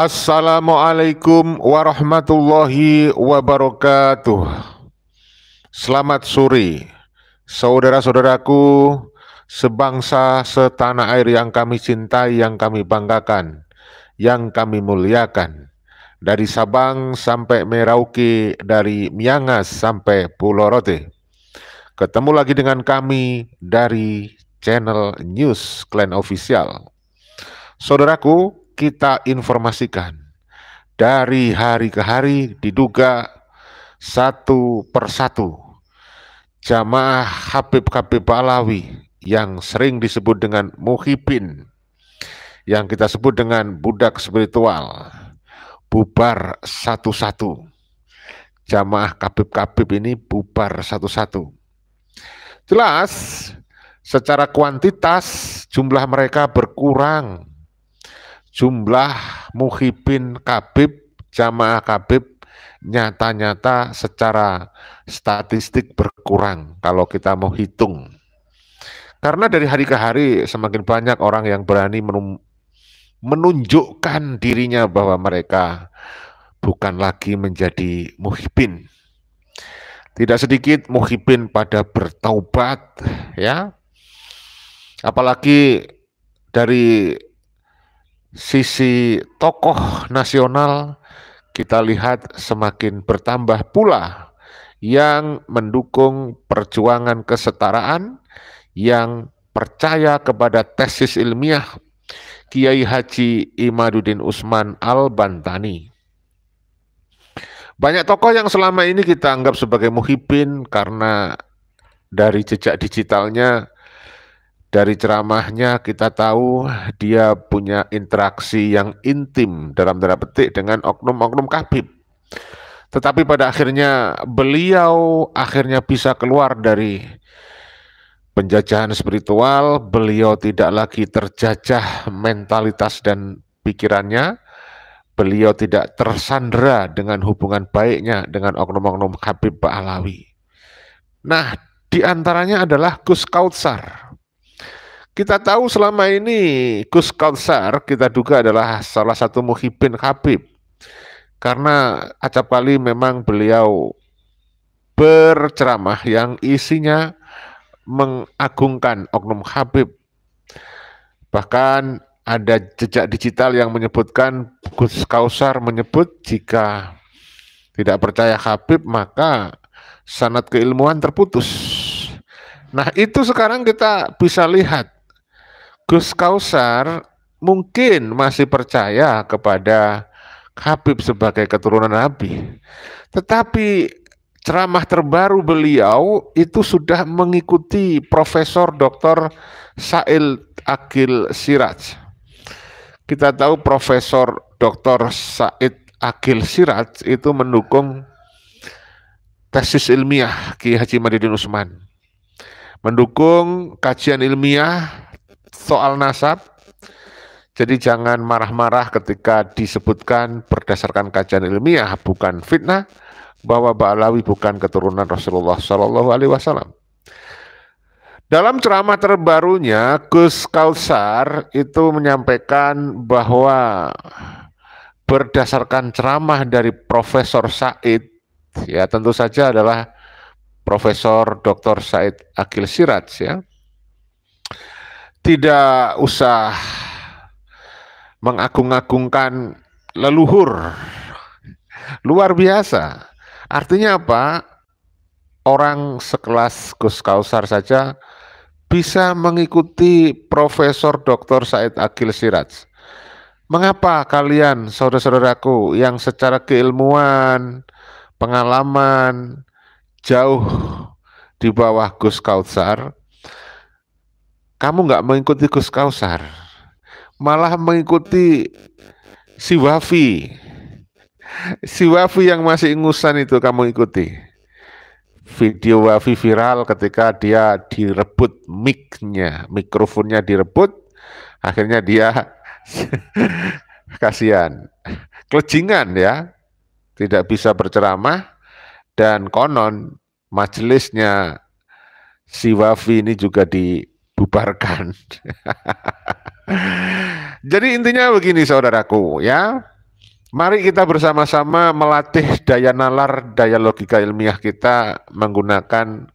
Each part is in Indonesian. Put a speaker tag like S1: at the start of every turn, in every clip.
S1: Assalamualaikum warahmatullahi wabarakatuh. Selamat sore, saudara-saudaraku, sebangsa, setanah air yang kami cintai, yang kami banggakan, yang kami muliakan. Dari Sabang sampai Merauke, dari Miangas sampai Pulau Rote. Ketemu lagi dengan kami dari channel News Clan Official. Saudaraku, kita informasikan dari hari ke hari diduga satu persatu jamaah Habib-Habib Alawi yang sering disebut dengan muhibin, yang kita sebut dengan budak spiritual, bubar satu-satu. Jamaah Habib-Habib ini bubar satu-satu. Jelas secara kuantitas jumlah mereka berkurang. Jumlah muhibin Habib, jamaah Habib nyata-nyata secara statistik berkurang kalau kita mau hitung. Karena dari hari ke hari semakin banyak orang yang berani menunjukkan dirinya bahwa mereka bukan lagi menjadi muhibin. Tidak sedikit muhibin pada bertaubat, ya. Apalagi dari sisi tokoh nasional kita lihat semakin bertambah pula yang mendukung perjuangan kesetaraan, yang percaya kepada tesis ilmiah Kiai Haji Imaduddin Usman Al-Bantani. Banyak tokoh yang selama ini kita anggap sebagai muhibin karena dari jejak digitalnya, dari ceramahnya kita tahu dia punya interaksi yang intim dalam tanda petik dengan oknum-oknum Habib. Tetapi pada akhirnya beliau bisa keluar dari penjajahan spiritual, beliau tidak lagi terjajah mentalitas dan pikirannya, beliau tidak tersandera dengan hubungan baiknya dengan oknum-oknum Habib Alawi. Nah, diantaranya adalah Gus Kautsar. Kita tahu selama ini Gus Kautsar kita duga adalah salah satu muhibin Habib. Karena acap kali memang beliau berceramah yang isinya mengagungkan oknum Habib. Bahkan ada jejak digital yang menyebutkan Gus Kautsar menyebut jika tidak percaya Habib maka sanad keilmuan terputus. Nah, itu sekarang kita bisa lihat Gus Kautsar mungkin masih percaya kepada Habib sebagai keturunan Nabi. Tetapi ceramah terbaru beliau itu sudah mengikuti Profesor Dr. Said Aqil Siraj. Kita tahu Profesor Dr. Said Aqil Siraj itu mendukung tesis ilmiah Kiai Haji Imaduddin Usman. Mendukung kajian ilmiah soal nasab. Jadi jangan marah-marah ketika disebutkan berdasarkan kajian ilmiah, bukan fitnah, bahwa Ba'alawi bukan keturunan Rasulullah SAW. Dalam ceramah terbarunya, Gus Kautsar itu menyampaikan bahwa berdasarkan ceramah dari Profesor Said, ya tentu saja adalah Profesor Dr. Said Aqil Siraj, ya. Tidak usah mengagung-agungkan leluhur. Luar biasa. Artinya apa? Orang sekelas Gus Kautsar saja bisa mengikuti Profesor Dr. Said Aqil Siraj. Mengapa kalian, saudara-saudaraku, yang secara keilmuan, pengalaman jauh di bawah Gus Kautsar, kamu nggak mengikuti Gus Kautsar, malah mengikuti si Wafi yang masih ingusan itu kamu ikuti. Video Wafi viral ketika dia direbut mic-nya, mikrofonnya direbut, akhirnya dia kasihan, kelejingan ya, tidak bisa berceramah, dan konon majelisnya si Wafi ini juga dibubarkan. Jadi intinya begini saudaraku, ya. Mari kita bersama-sama melatih daya nalar, daya logika ilmiah kita menggunakan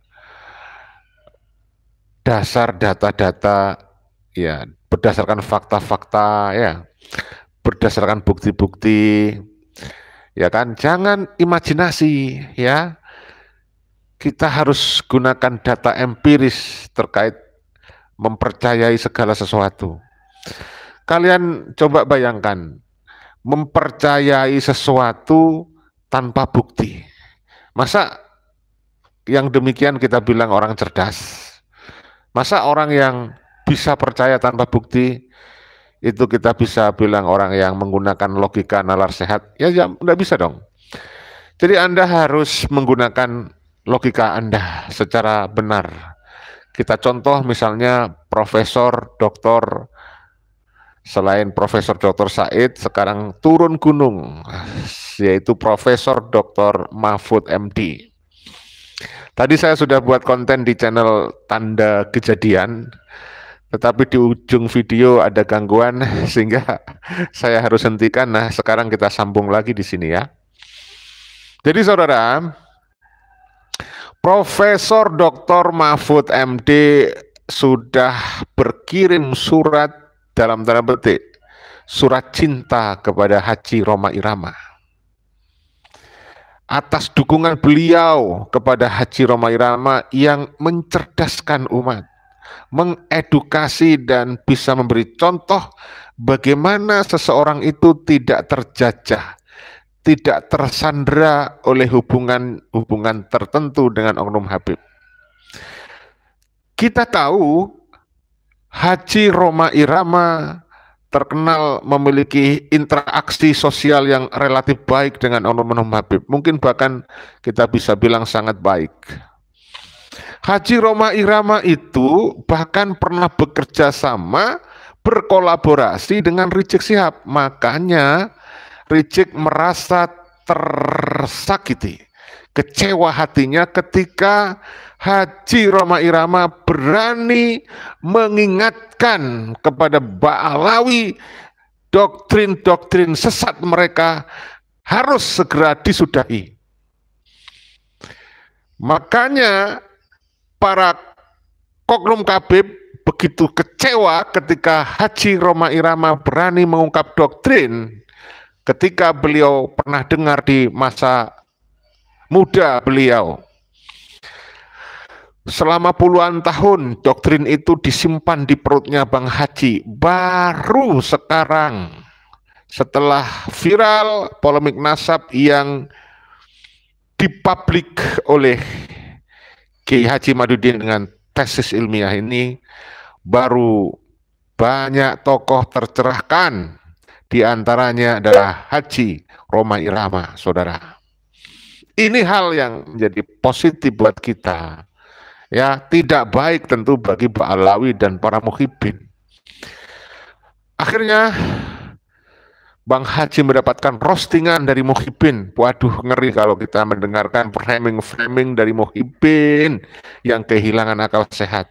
S1: dasar data-data, ya, berdasarkan fakta-fakta, ya, berdasarkan bukti-bukti, ya kan? Jangan imajinasi, ya. Kita harus gunakan data empiris terkait mempercayai segala sesuatu. Kalian coba bayangkan, mempercayai sesuatu tanpa bukti. Masa yang demikian kita bilang orang cerdas? Masa orang yang bisa percaya tanpa bukti itu kita bisa bilang orang yang menggunakan logika nalar sehat? Ya, ya enggak bisa dong. Jadi Anda harus menggunakan logika Anda secara benar. Kita contoh misalnya Profesor Doktor, selain Profesor Doktor Said, sekarang turun gunung, yaitu Profesor Doktor Mahfud MD. Tadi saya sudah buat konten di channel Tanda Kejadian, tetapi di ujung video ada gangguan sehingga saya harus hentikan. Nah, sekarang kita sambung lagi di sini ya. Jadi saudara, Profesor Dr. Mahfud MD sudah berkirim surat, dalam tanda petik, surat cinta kepada Haji Rhoma Irama. Atas dukungan beliau kepada Haji Rhoma Irama yang mencerdaskan umat, mengedukasi dan bisa memberi contoh bagaimana seseorang itu tidak terjajah, tidak tersandera oleh hubungan tertentu dengan Oknum Habib. Kita tahu Haji Rhoma Irama terkenal memiliki interaksi sosial yang relatif baik dengan Oknum Habib. Mungkin bahkan kita bisa bilang sangat baik. Haji Rhoma Irama itu bahkan pernah bekerja sama, berkolaborasi dengan Rizik Syihab. Makanya Rizik merasa tersakiti, kecewa hatinya ketika Haji Rhoma Irama berani mengingatkan kepada Ba'alawi doktrin-doktrin sesat mereka harus segera disudahi. Makanya para Oknum Habib begitu kecewa ketika Haji Rhoma Irama berani mengungkap doktrin ketika beliau pernah dengar di masa muda beliau. Selama puluhan tahun doktrin itu disimpan di perutnya Bang Haji. Baru sekarang setelah viral polemik nasab yang dipublik oleh Kiai Haji Madudin dengan tesis ilmiah ini, baru banyak tokoh tercerahkan. Di antaranya adalah Haji Rhoma Irama, saudara. Ini hal yang menjadi positif buat kita. Ya, tidak baik tentu bagi Ba'alawi dan para muhibbin. Akhirnya Bang Haji mendapatkan roastingan dari muhibbin. Waduh, ngeri kalau kita mendengarkan framing-framing dari muhibbin yang kehilangan akal sehat.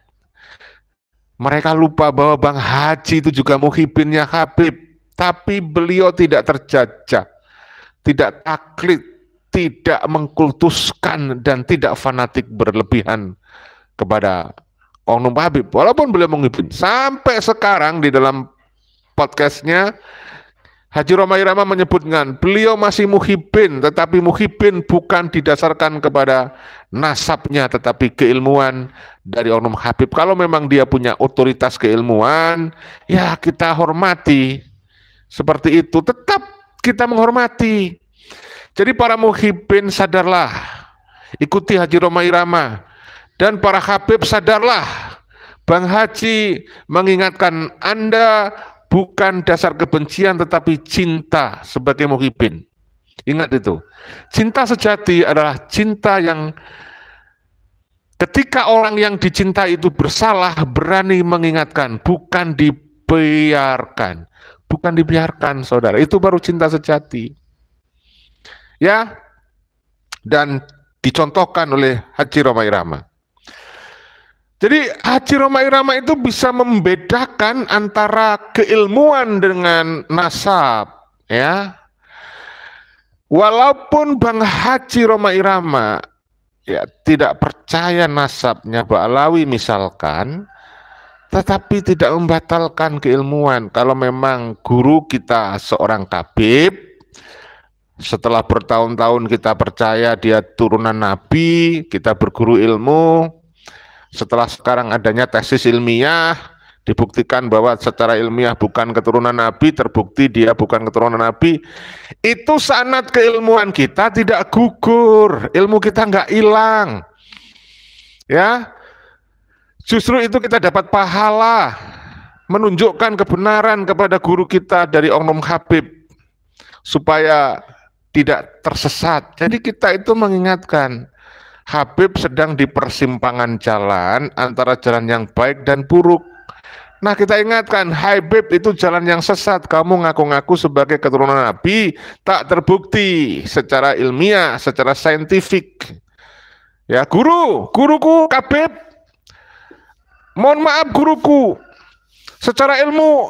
S1: Mereka lupa bahwa Bang Haji itu juga muhibbinnya Habib, tapi beliau tidak terjajah, tidak taklid, tidak mengkultuskan dan tidak fanatik berlebihan kepada Oknum Habib, walaupun beliau muhibbin. Sampai sekarang di dalam podcastnya Haji Rhoma Irama menyebutkan beliau masih muhibbin, tetapi muhibbin bukan didasarkan kepada nasabnya, tetapi keilmuan dari Oknum Habib. Kalau memang dia punya otoritas keilmuan, ya kita hormati. Seperti itu, tetap kita menghormati. Jadi para muhibbin sadarlah, ikuti Haji Rhoma Irama. Dan para Habib sadarlah, Bang Haji mengingatkan Anda bukan dasar kebencian tetapi cinta sebagai muhibbin. Ingat itu. Cinta sejati adalah cinta yang ketika orang yang dicintai itu bersalah, berani mengingatkan, bukan dibiarkan. Bukan dibiarkan, saudara. Itu baru cinta sejati. Ya. Dan dicontohkan oleh Haji Rhoma Irama. Jadi Haji Rhoma Irama itu bisa membedakan antara keilmuan dengan nasab, ya. Walaupun Bang Haji Rhoma Irama ya tidak percaya nasabnya Ba'alawi misalkan, tetapi tidak membatalkan keilmuan. Kalau memang guru kita seorang tabib, setelah bertahun-tahun kita percaya dia turunan Nabi, kita berguru ilmu, setelah sekarang adanya tesis ilmiah, dibuktikan bahwa secara ilmiah bukan keturunan Nabi, terbukti dia bukan keturunan Nabi, itu sanad keilmuan kita tidak gugur, ilmu kita nggak hilang, ya. Justru itu kita dapat pahala, menunjukkan kebenaran kepada guru kita dari Oknum Habib, supaya tidak tersesat. Jadi kita itu mengingatkan, Habib sedang di persimpangan jalan antara jalan yang baik dan buruk. Nah kita ingatkan, Habib itu jalan yang sesat, kamu ngaku-ngaku sebagai keturunan Nabi, tak terbukti secara ilmiah, secara saintifik. Ya guruku Habib, mohon maaf guruku, secara ilmu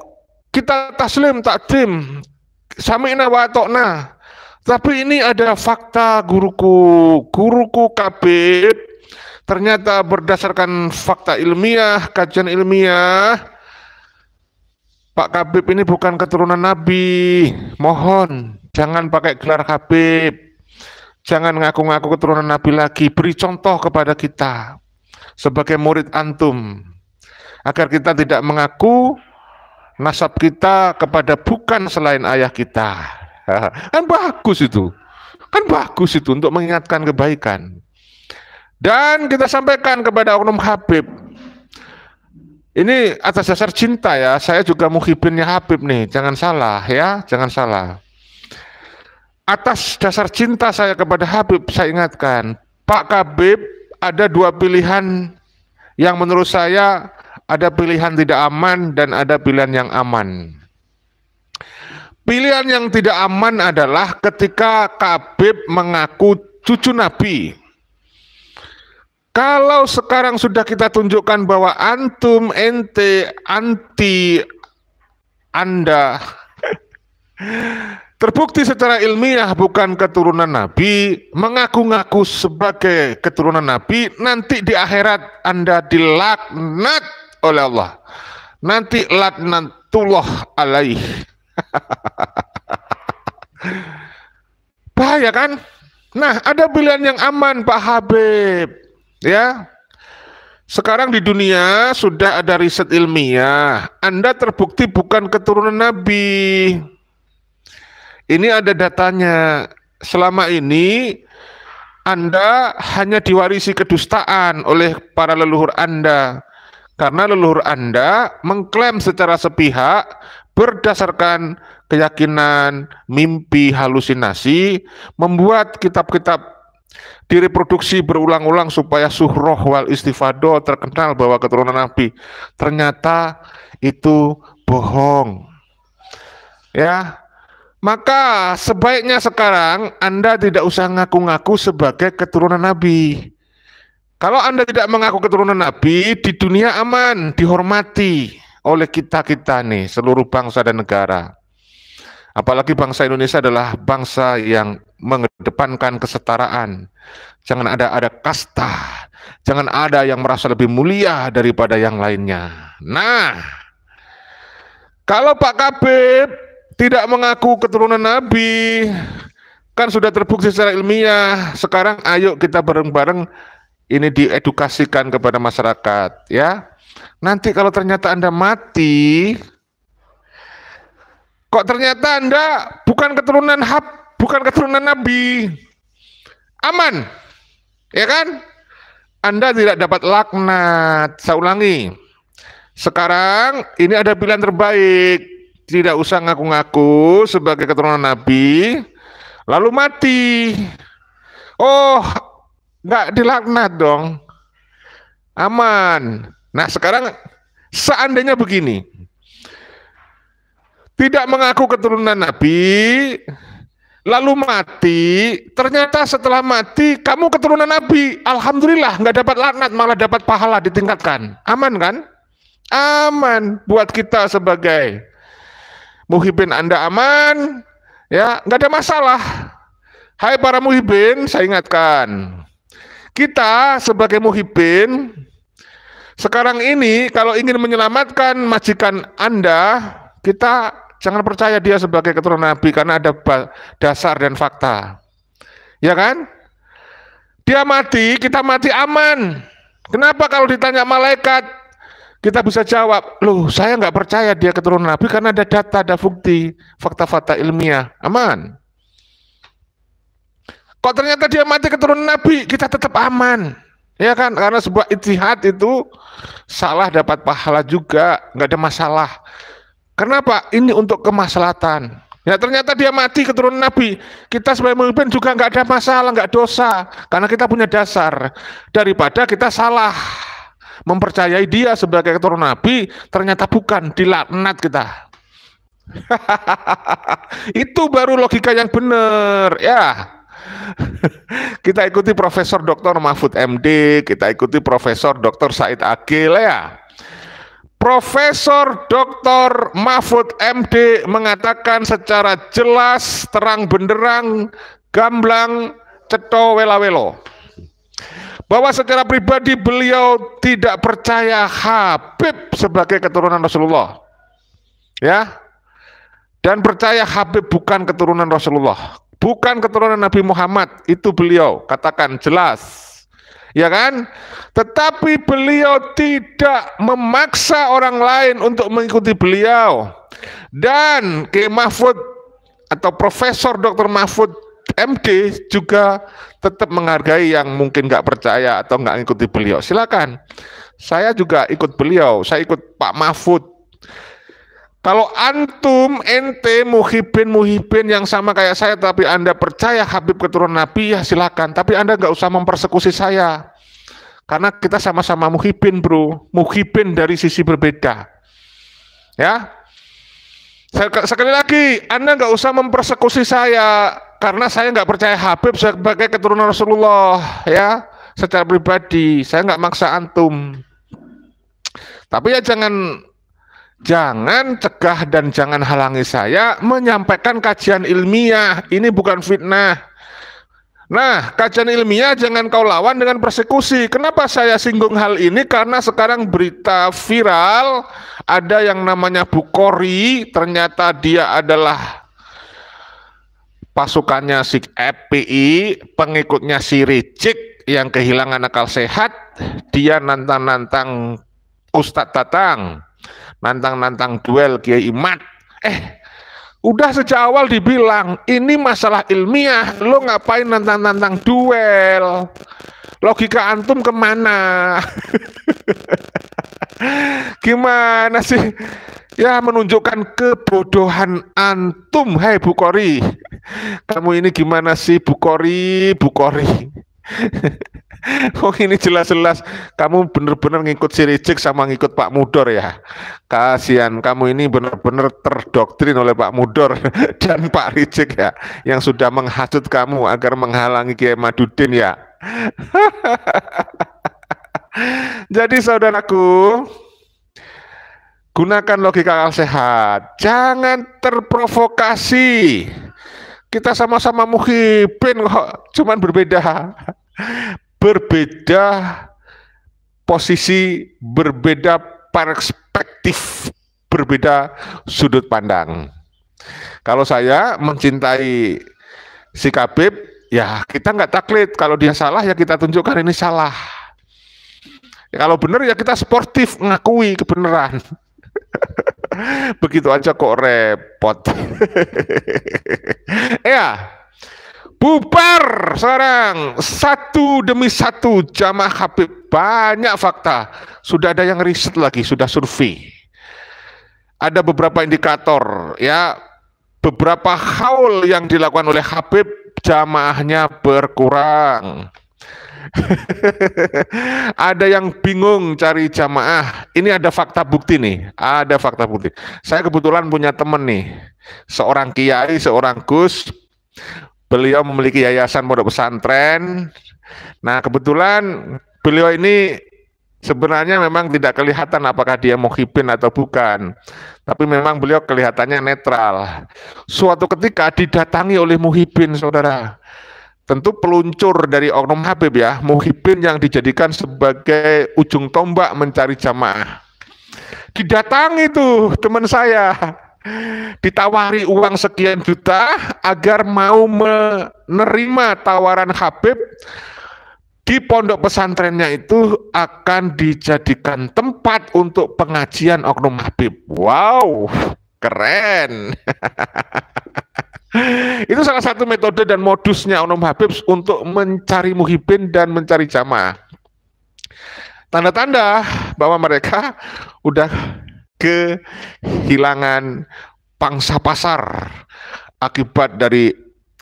S1: kita taslim, takdim, sami'na wa atokna. Tapi ini ada fakta guruku Habib, ternyata berdasarkan fakta ilmiah, kajian ilmiah, Pak Habib ini bukan keturunan Nabi. Mohon jangan pakai gelar Habib, jangan ngaku-ngaku keturunan Nabi lagi. Beri contoh kepada kita sebagai murid antum, agar kita tidak mengaku nasab kita kepada bukan selain ayah kita. Kan bagus itu untuk mengingatkan kebaikan. Dan kita sampaikan kepada Oknum Habib, ini atas dasar cinta ya, saya juga muhibinnya Habib nih, jangan salah ya, jangan salah. Atas dasar cinta saya kepada Habib, saya ingatkan, Pak Habib ada dua pilihan yang menurut saya, ada pilihan tidak aman dan ada pilihan yang aman. Pilihan yang tidak aman adalah ketika Habib mengaku cucu Nabi. Kalau sekarang sudah kita tunjukkan bahwa antum, ente, anti, Anda terbukti secara ilmiah bukan keturunan Nabi, mengaku-ngaku sebagai keturunan Nabi, nanti di akhirat Anda dilaknat oleh Allah. Nanti laknatullah alaih. Bahaya kan? Nah, ada pilihan yang aman Pak Habib. Ya, sekarang di dunia sudah ada riset ilmiah, Anda terbukti bukan keturunan Nabi. Ini ada datanya. Selama ini Anda hanya diwarisi kedustaan oleh para leluhur Anda, karena leluhur Anda mengklaim secara sepihak berdasarkan keyakinan, mimpi, halusinasi, membuat kitab-kitab direproduksi berulang-ulang supaya suhroh wal istifadoh terkenal bahwa keturunan Nabi. Ternyata itu bohong. Ya, maka sebaiknya sekarang Anda tidak usah ngaku-ngaku sebagai keturunan Nabi. Kalau Anda tidak mengaku keturunan Nabi, di dunia aman, dihormati oleh kita-kita nih, seluruh bangsa dan negara. Apalagi bangsa Indonesia adalah bangsa yang mengedepankan kesetaraan. Jangan ada kasta, jangan ada yang merasa lebih mulia daripada yang lainnya. Nah, kalau Pak Habib tidak mengaku keturunan Nabi, kan sudah terbukti secara ilmiah. Sekarang ayo kita bareng-bareng ini diedukasikan kepada masyarakat, ya. Nanti kalau ternyata Anda mati, kok ternyata Anda bukan keturunan Nabi, aman, ya kan? Anda tidak dapat laknat. Saya ulangi, sekarang ini ada pilihan terbaik, tidak usah ngaku-ngaku sebagai keturunan Nabi, lalu mati. Oh, nggak dilaknat dong, aman. Nah sekarang seandainya begini, tidak mengaku keturunan Nabi, lalu mati, ternyata setelah mati kamu keturunan Nabi, alhamdulillah nggak dapat laknat, malah dapat pahala ditingkatkan. Aman kan? Aman buat kita sebagai muhibin. Anda aman, ya, nggak ada masalah. Hai para muhibin, saya ingatkan, kita sebagai muhibin sekarang ini kalau ingin menyelamatkan majikan Anda, kita jangan percaya dia sebagai keturunan Nabi karena ada dasar dan fakta. Ya kan? Dia mati, kita mati aman. Kenapa kalau ditanya malaikat, kita bisa jawab, loh saya nggak percaya dia keturunan Nabi karena ada data, ada bukti, fakta-fakta ilmiah, aman. Kok ternyata dia mati keturunan Nabi, kita tetap aman. Ya kan, karena sebuah ijtihad itu salah dapat pahala juga, nggak ada masalah. Kenapa? Ini untuk kemaslahatan. Ya ternyata dia mati keturunan Nabi, kita sebagai pemimpin juga nggak ada masalah, nggak dosa, karena kita punya dasar. Daripada kita salah mempercayai dia sebagai keturunan Nabi, ternyata bukan, dilaknat kita. Itu baru logika yang benar, ya. Kita ikuti Profesor Dr. Mahfud MD, kita ikuti Profesor Dr. Said Agil, ya. Profesor Dr. Mahfud MD mengatakan secara jelas, terang benderang, gamblang, cetho welawelo, bahwa secara pribadi beliau tidak percaya Habib sebagai keturunan Rasulullah, ya, dan percaya Habib bukan keturunan Rasulullah, bukan keturunan Nabi Muhammad, itu beliau katakan jelas, ya kan? Tetapi beliau tidak memaksa orang lain untuk mengikuti beliau, dan Kiai Mahfud atau Profesor Dr. Mahfud MD juga tetap menghargai yang mungkin nggak percaya atau nggak ngikuti beliau. Silakan. Saya juga ikut beliau. Saya ikut Pak Mahfud. Kalau antum ente muhibin yang sama kayak saya, tapi Anda percaya Habib keturunan Nabi, ya silakan. Tapi Anda nggak usah mempersekusi saya. Karena kita sama-sama muhibin, bro. Muhibin dari sisi berbeda. Ya. Sekali lagi, Anda nggak usah mempersekusi saya. Karena saya nggak percaya Habib sebagai keturunan Rasulullah, ya, secara pribadi. Saya nggak maksa antum. Tapi ya jangan cegah dan jangan halangi saya menyampaikan kajian ilmiah. Ini bukan fitnah. Nah, kajian ilmiah jangan kau lawan dengan persekusi. Kenapa saya singgung hal ini? Karena sekarang berita viral, ada yang namanya Bukhari, ternyata dia adalah pasukannya si FPI, pengikutnya si Rizik yang kehilangan akal sehat. Dia nantang-nantang Ustadz Tatang, nantang-nantang duel Kiai Imad. Udah sejak awal dibilang ini masalah ilmiah, lo ngapain nantang-nantang duel? Logika antum kemana? Gimana sih? Ya, menunjukkan kebodohan antum. Hai Bukhari, kamu ini gimana sih Bukhari? Oh ini jelas-jelas kamu bener-bener ngikut si Rizik sama ngikut Pak Mudor ya. Kasihan kamu ini bener-bener terdoktrin oleh Pak Mudor dan Pak Rizik ya, yang sudah menghasut kamu agar menghalangi Kiai Madudin ya. Jadi saudaraku, gunakan logika akal sehat, jangan terprovokasi. Kita sama-sama muhibin kok, cuman berbeda posisi, berbeda perspektif, berbeda sudut pandang. Kalau saya mencintai si Habib, ya kita nggak taklid. Kalau dia salah ya kita tunjukkan ini salah. Ya, kalau benar ya kita sportif ngakui kebenaran. Begitu aja kok repot. Ya, bubar sekarang satu demi satu jamaah Habib. Banyak fakta, sudah ada yang riset lagi, sudah survei. Ada beberapa indikator, ya, beberapa haul yang dilakukan oleh Habib, jamaahnya berkurang. Ada yang bingung cari jamaah. Ini ada fakta bukti nih, ada fakta bukti. Saya kebetulan punya temen nih, seorang kiai, seorang gus. Beliau memiliki yayasan pondok pesantren. Nah kebetulan beliau ini sebenarnya memang tidak kelihatan apakah dia muhibin atau bukan, tapi memang beliau kelihatannya netral. Suatu ketika didatangi oleh muhibin, saudara. tentu peluncur dari oknum Habib ya, muhibbin yang dijadikan sebagai ujung tombak mencari jamaah. Didatangi tuh teman saya, ditawari uang sekian juta agar mau menerima tawaran Habib di pondok pesantrennya itu akan dijadikan tempat untuk pengajian oknum Habib. Wow, keren. Itu salah satu metode dan modusnya oknum Habib untuk mencari muhibbin dan mencari jamaah. Tanda-tanda bahwa mereka udah kehilangan pangsa pasar akibat dari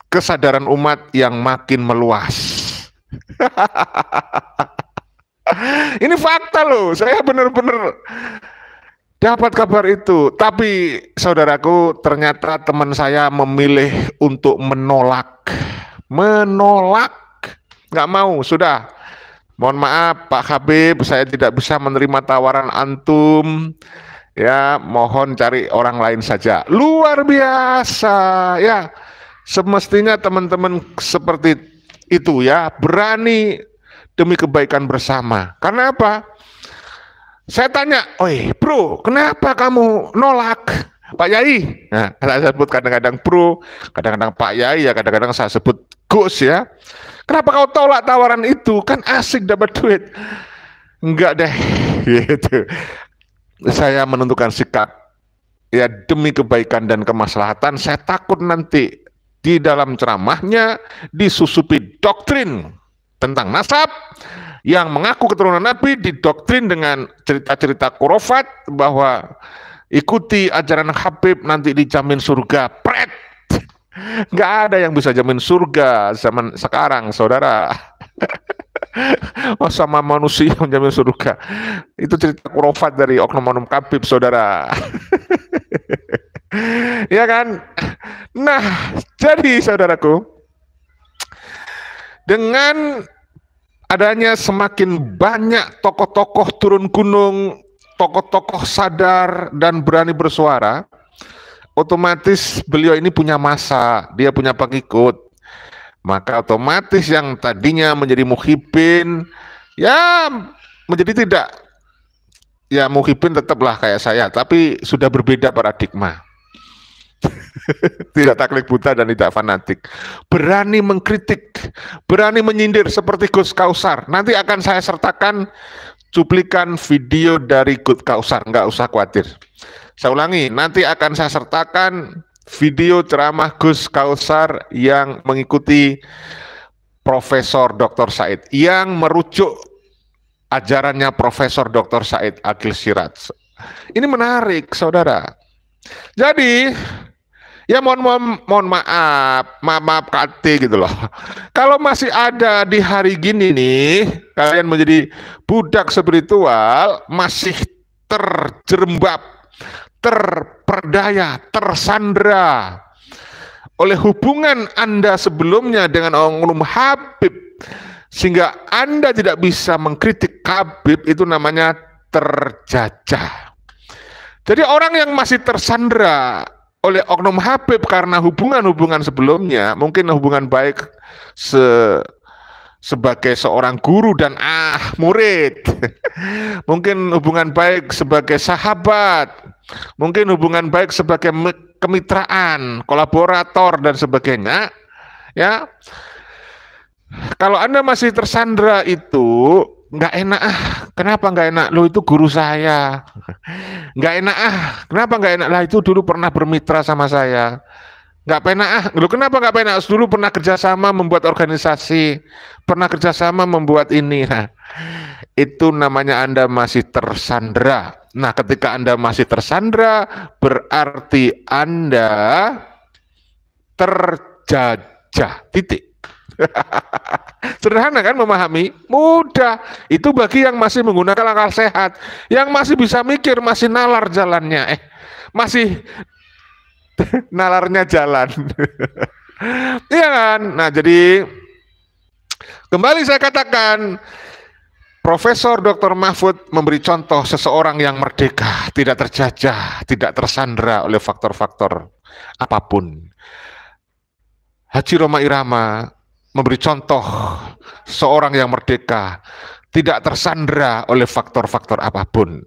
S1: kesadaran umat yang makin meluas. Ini fakta loh, saya benar-benar dapat kabar itu. Tapi saudaraku, ternyata teman saya memilih untuk menolak, nggak mau, sudah. Mohon maaf Pak Habib, saya tidak bisa menerima tawaran antum. Ya, mohon cari orang lain saja. Luar biasa ya. Semestinya teman-teman seperti itu ya, berani demi kebaikan bersama. Karena apa? Saya tanya, oi bro, kenapa kamu nolak Pak Yai? Nah, saya sebut kadang-kadang bro, kadang-kadang Pak Yai ya, kadang-kadang saya sebut Gus ya. Kenapa kau tolak tawaran itu? Kan asik dapat duit. Enggak deh, gitu. Saya menentukan sikap ya demi kebaikan dan kemaslahatan. Saya takut nanti di dalam ceramahnya disusupi doktrin tentang nasab yang mengaku keturunan Nabi, didoktrin dengan cerita-cerita khurafat bahwa ikuti ajaran Habib nanti dijamin surga. Pret, nggak ada yang bisa jamin surga zaman sekarang, saudara. Oh, sama manusia yang jamin surga. Itu cerita khurafat dari oknum-oknum Habib, saudara. Ya kan? Nah, jadi saudaraku, dengan adanya semakin banyak tokoh-tokoh turun gunung, tokoh-tokoh sadar dan berani bersuara, otomatis beliau ini punya massa, dia punya pengikut. Maka otomatis yang tadinya menjadi muhibbin, ya menjadi tidak. Ya muhibbin tetaplah kayak saya, tapi sudah berbeda paradigma. Tidak taklid buta dan tidak fanatik. Berani mengkritik, berani menyindir seperti Gus Kausar. Nanti akan saya sertakan cuplikan video dari Gus Kausar, nggak usah khawatir. Saya ulangi, nanti akan saya sertakan video ceramah Gus Kausar yang mengikuti Profesor Dr. Said, yang merujuk ajarannya Profesor Dr. Said Aqil Siraj. Ini menarik, saudara. Jadi, ya mohon maaf KT gitu loh. Kalau masih ada di hari gini nih, kalian menjadi budak spiritual, masih terjerembab, terperdaya, tersandra oleh hubungan Anda sebelumnya dengan oknum Habib, sehingga Anda tidak bisa mengkritik Habib, itu namanya terjajah. Jadi orang yang masih tersandra oleh oknum Habib karena hubungan-hubungan sebelumnya, mungkin hubungan baik sebagai seorang guru dan murid, mungkin hubungan baik sebagai sahabat, mungkin hubungan baik sebagai kemitraan, kolaborator dan sebagainya. Ya, kalau Anda masih tersandra itu nggak enak. Kenapa nggak enak? Lo itu guru saya. Nggak enak kenapa nggak enak? Lah itu dulu pernah bermitra sama saya. Nggak penak lo kenapa nggak penak? Dulu pernah kerjasama membuat organisasi, pernah kerjasama membuat ini. Nah, itu namanya Anda masih tersandra. Nah, ketika Anda masih tersandra, berarti Anda terjajah. Titik. Sederhana kan memahami? Mudah. Itu bagi yang masih menggunakan akal sehat, yang masih bisa mikir, masih nalar jalannya. Masih nalarnya jalan. Iya kan? Nah, jadi kembali saya katakan, Profesor Dr. Mahfud memberi contoh seseorang yang merdeka, tidak terjajah, tidak tersandra oleh faktor-faktor apapun. Haji Roma Irama memberi contoh seorang yang merdeka, tidak tersandra oleh faktor-faktor apapun.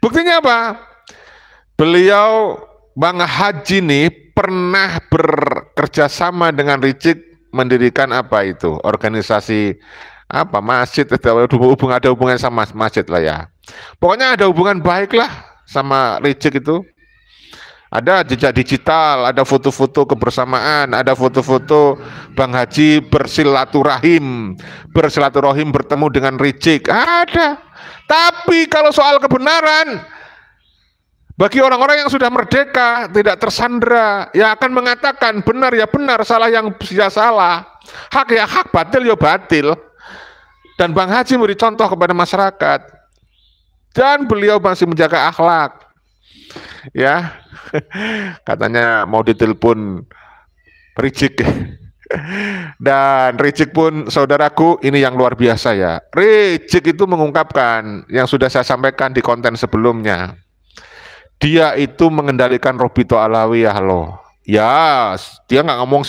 S1: Buktinya apa? Beliau, Bang Haji nih, pernah bekerja sama dengan Rizik mendirikan apa itu? Organisasi apa, masjid, ada hubungan sama masjid lah ya. Pokoknya ada hubungan baik lah sama Rizik itu. Ada jejak digital, ada foto-foto kebersamaan, ada foto-foto Bang Haji bersilaturahim bertemu dengan Rizik, ada. Tapi kalau soal kebenaran, bagi orang-orang yang sudah merdeka, tidak tersandra, yang akan mengatakan benar ya benar, salah yang ya salah, hak ya hak, batil ya batil. Dan Bang Haji memberi contoh kepada masyarakat, dan beliau masih menjaga akhlak. Ya, katanya mau ditelepon Rizik, dan Rizik pun, saudaraku, ini yang luar biasa ya. Rizik itu mengungkapkan yang sudah saya sampaikan di konten sebelumnya. Dia itu mengendalikan Robito Alawiyah loh. Ya, dia nggak ngomong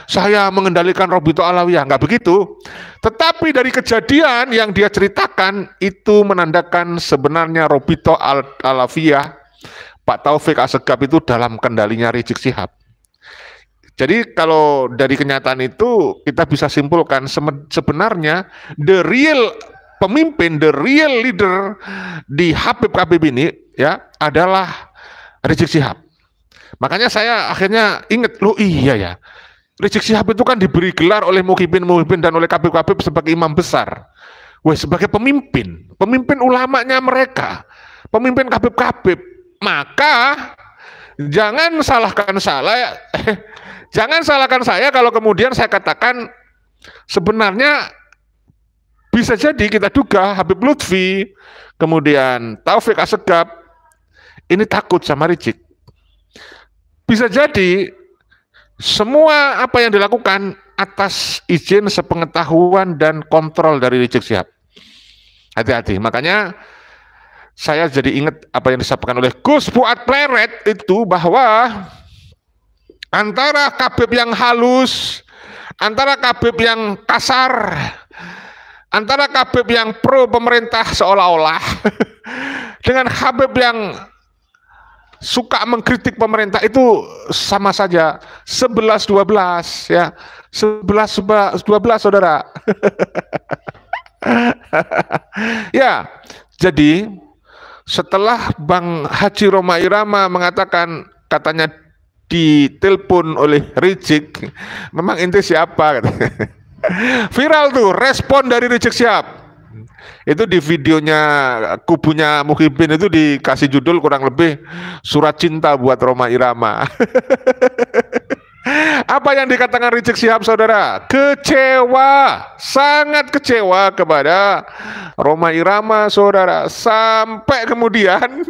S1: saya mengendalikan Robito Alawiyah, nggak begitu. Tetapi dari kejadian yang dia ceritakan itu menandakan sebenarnya Robito Alawiyah, Pak Taufik Assegaf itu dalam kendalinya Rizik Syihab. Jadi kalau dari kenyataan itu kita bisa simpulkan sebenarnya the real pemimpin, the real leader di Habib ini ya adalah Rizik Syihab. Makanya saya akhirnya ingat, loh iya ya, Rizik Syihab itu kan diberi gelar oleh Muhyiddin dan oleh Habib sebagai imam besar. Wah, sebagai pemimpin ulamanya mereka, pemimpin Habib. Maka jangan salahkan saya kalau kemudian saya katakan sebenarnya bisa jadi kita duga Habib Lutfi, kemudian Taufik Assegaf ini takut sama Rizik. Bisa jadi semua apa yang dilakukan atas izin, sepengetahuan dan kontrol dari Rizik Syihab. Hati-hati. Makanya saya jadi ingat apa yang disampaikan oleh Gus Fuad Pleret itu, bahwa antara Habib yang halus, antara Habib yang kasar, antara Habib yang pro pemerintah seolah-olah dengan Habib yang suka mengkritik pemerintah itu sama saja, 11-12 ya, 11-12 saudara. Ya, jadi setelah Bang Haji Rhoma Irama mengatakan, katanya ditelepon oleh Rizik, memang ente siapa? Viral tuh respon dari Rizik Syihab. Itu di videonya kubunya Muhyiddin itu dikasih judul kurang lebih surat cinta buat Rhoma Irama. Apa yang dikatakan Rizik Syihab, saudara? Kecewa, sangat kecewa kepada Rhoma Irama, saudara. Sampai kemudian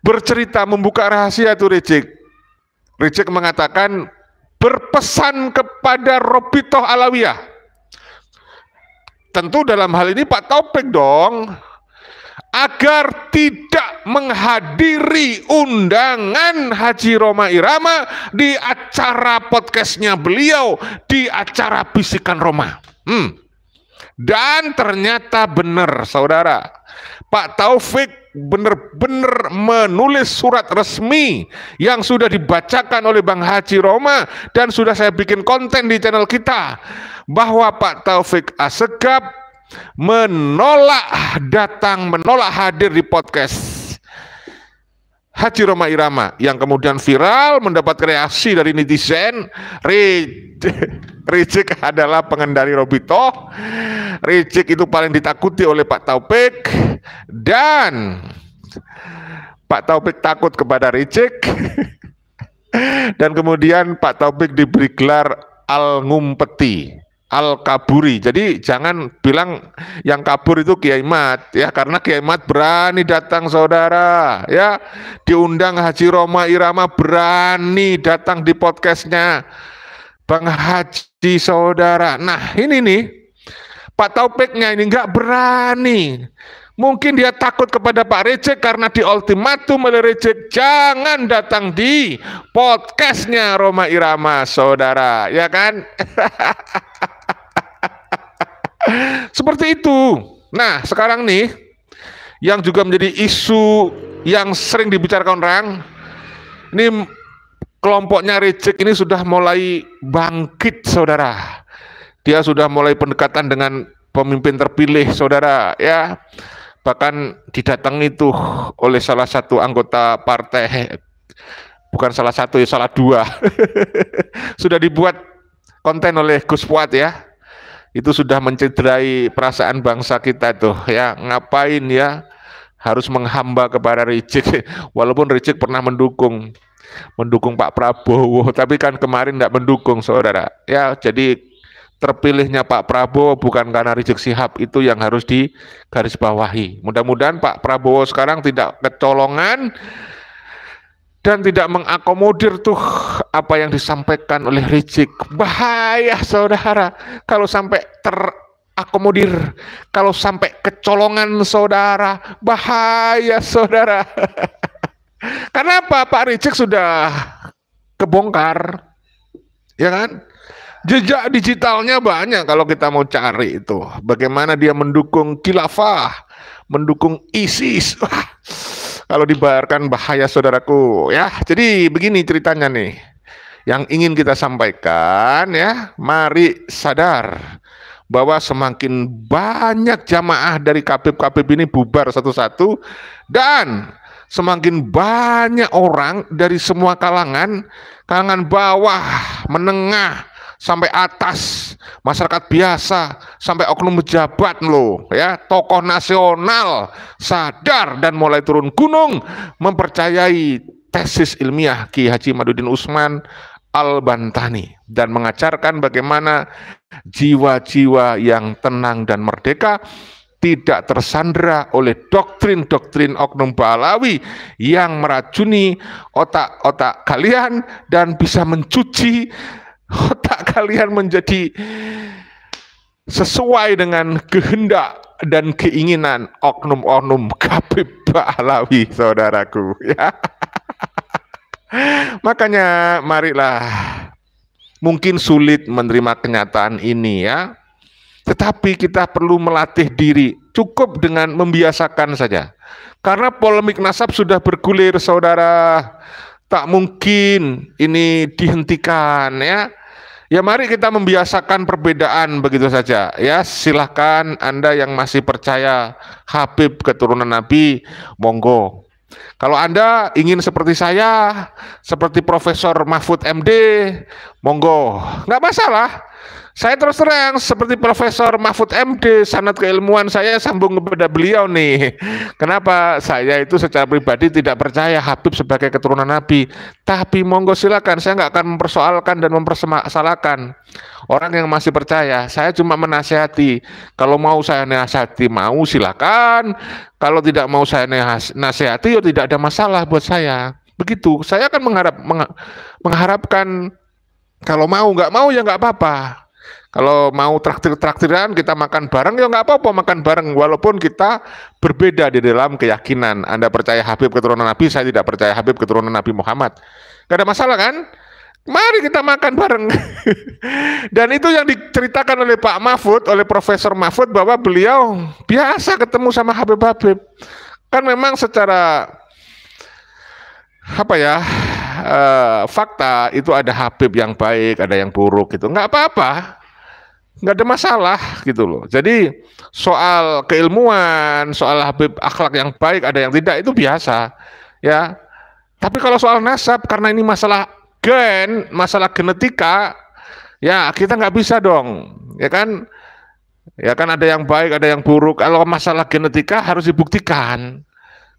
S1: bercerita, membuka rahasia itu Rizik. Rizik mengatakan, berpesan kepada Robito Alawiyah. Tentu dalam hal ini Pak Taufik dong, agar tidak menghadiri undangan Haji Rhoma Irama di acara podcastnya beliau, di acara Bisikan Roma. Dan ternyata benar, saudara, Pak Taufik benar-benar menulis surat resmi yang sudah dibacakan oleh Bang Haji Rhoma dan sudah saya bikin konten di channel kita, bahwa Pak Taufik Assegaf menolak hadir di podcast Haji Rhoma Irama, yang kemudian viral mendapat reaksi dari netizen. Rizik adalah pengendali Robito, Rizik itu paling ditakuti oleh Pak Taufik, dan Pak Taufik takut kepada Rizik. Dan kemudian Pak Taufik diberi gelar Al-Ngumpeti, Al-Kaburi. Jadi jangan bilang yang kabur itu Kiai Mat ya, karena Kiai Mat berani datang, saudara ya, diundang Haji Rhoma Irama, berani datang di podcastnya Bang Haji, saudara. Nah ini nih Pak Taufiknya ini nggak berani Mungkin dia takut kepada Pak Rejek karena di ultimatum oleh Rejek, jangan datang di podcastnya Rhoma Irama, saudara, ya kan? Seperti itu. Nah, sekarang nih, yang juga menjadi isu yang sering dibicarakan orang, ini kelompoknya Rejek ini sudah mulai bangkit, saudara. Dia sudah mulai pendekatan dengan pemimpin terpilih, saudara, ya. Bahkan didatangi itu oleh salah satu anggota partai, bukan salah satu ya, salah dua. Sudah dibuat konten oleh Gus Fuad, ya. Itu sudah mencederai perasaan bangsa kita tuh, ya. Ngapain ya harus menghamba kepada Rejek, walaupun Rejek pernah mendukung Pak Prabowo, tapi kan kemarin tidak mendukung, saudara, ya. Jadi terpilihnya Pak Prabowo bukan karena Rizik Syihab, itu yang harus digarisbawahi. Mudah-mudahan Pak Prabowo sekarang tidak kecolongan dan tidak mengakomodir tuh apa yang disampaikan oleh Rizik. Bahaya, saudara, kalau sampai terakomodir, kalau sampai kecolongan, saudara, bahaya, saudara. Kenapa? Pak Rizik sudah kebongkar, ya kan? Jejak digitalnya banyak kalau kita mau cari itu. Bagaimana dia mendukung khilafah, mendukung ISIS. Wah, kalau dibayarkan bahaya, saudaraku, ya. Jadi begini ceritanya nih. Yang ingin kita sampaikan, ya, mari sadar bahwa semakin banyak jamaah dari Khabib-Khabib ini bubar satu-satu, dan semakin banyak orang dari semua kalangan bawah, menengah, sampai atas, masyarakat biasa, sampai oknum pejabat loh, ya, tokoh nasional sadar dan mulai turun gunung mempercayai tesis ilmiah Ki Haji Madudin Usman Al-Bantani dan mengajarkan bagaimana jiwa-jiwa yang tenang dan merdeka tidak tersandera oleh doktrin-doktrin oknum Balawi yang meracuni otak-otak kalian dan bisa mencuci otak kalian menjadi sesuai dengan kehendak dan keinginan oknum-oknum Khabib Balawi, saudaraku, ya. Makanya marilah, mungkin sulit menerima kenyataan ini, ya, tetapi kita perlu melatih diri, cukup dengan membiasakan saja. Karena polemik nasab sudah bergulir, saudara. Tak mungkin ini dihentikan, ya. Ya, mari kita membiasakan perbedaan begitu saja, ya. Silahkan Anda yang masih percaya Habib keturunan Nabi, monggo. Kalau Anda ingin seperti saya, seperti Profesor Mahfud MD, monggo, nggak masalah. Saya terus terang seperti Profesor Mahfud MD, sanad keilmuan saya sambung kepada beliau nih. Kenapa? Saya itu secara pribadi tidak percaya Habib sebagai keturunan Nabi. Tapi monggo silakan, saya nggak akan mempersoalkan dan mempermasalahkan orang yang masih percaya. Saya cuma menasihati. Kalau mau saya nasihati, mau silakan. Kalau tidak mau saya nasihati, ya tidak ada masalah buat saya. Begitu. Saya akan mengharapkan kalau mau, nggak mau ya nggak apa-apa. Kalau mau traktir-traktiran, kita makan bareng, ya nggak apa-apa makan bareng, walaupun kita berbeda di dalam keyakinan. Anda percaya Habib keturunan Nabi, saya tidak percaya Habib keturunan Nabi Muhammad. Nggak ada masalah kan? Mari kita makan bareng. Dan itu yang diceritakan oleh Pak Mahfud, oleh Profesor Mahfud, bahwa beliau biasa ketemu sama Habib-Habib. Kan memang secara apa ya, fakta itu ada Habib yang baik, ada yang buruk gitu. Nggak apa-apa. Nggak ada masalah gitu loh. Jadi soal keilmuan, soal Habib akhlak yang baik, ada yang tidak, itu biasa, ya. Tapi kalau soal nasab, karena ini masalah gen, masalah genetika, ya kita nggak bisa dong, ya kan? Ya kan, ada yang baik, ada yang buruk. Kalau masalah genetika harus dibuktikan,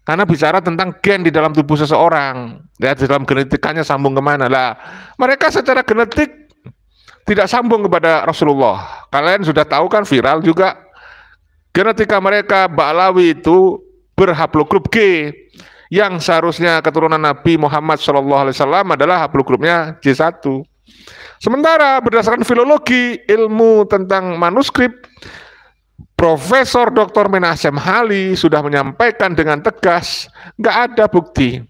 S1: karena bicara tentang gen di dalam tubuh seseorang, ya, di dalam genetikanya sambung kemana lah. Mereka secara genetik tidak sambung kepada Rasulullah. Kalian sudah tahu kan, viral juga, genetika mereka Ba'lawi itu berhaplogrup G, yang seharusnya keturunan Nabi Muhammad SAW adalah haplogrupnya J1. Sementara berdasarkan filologi, ilmu tentang manuskrip, Profesor Dr. Menachem Hali sudah menyampaikan dengan tegas, nggak ada bukti.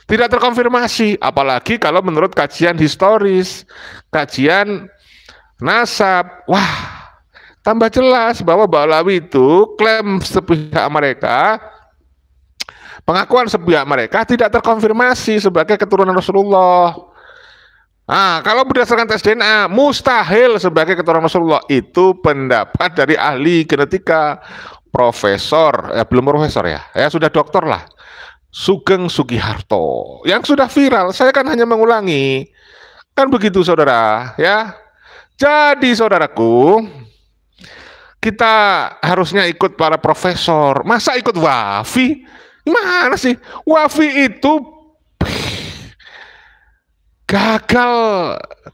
S1: Tidak terkonfirmasi, apalagi kalau menurut kajian historis, kajian nasab. Wah, tambah jelas bahwa Ba'alawi itu klaim sepihak mereka, pengakuan sepihak mereka tidak terkonfirmasi sebagai keturunan Rasulullah. Nah, kalau berdasarkan tes DNA, mustahil sebagai keturunan Rasulullah. Itu pendapat dari ahli genetika, profesor, belum profesor ya sudah doktor lah, Sugeng Sugiharto, yang sudah viral. Saya kan hanya mengulangi, kan begitu saudara ya. Jadi saudaraku, kita harusnya ikut para profesor, masa ikut wafi? Mana sih? Wafi itu gagal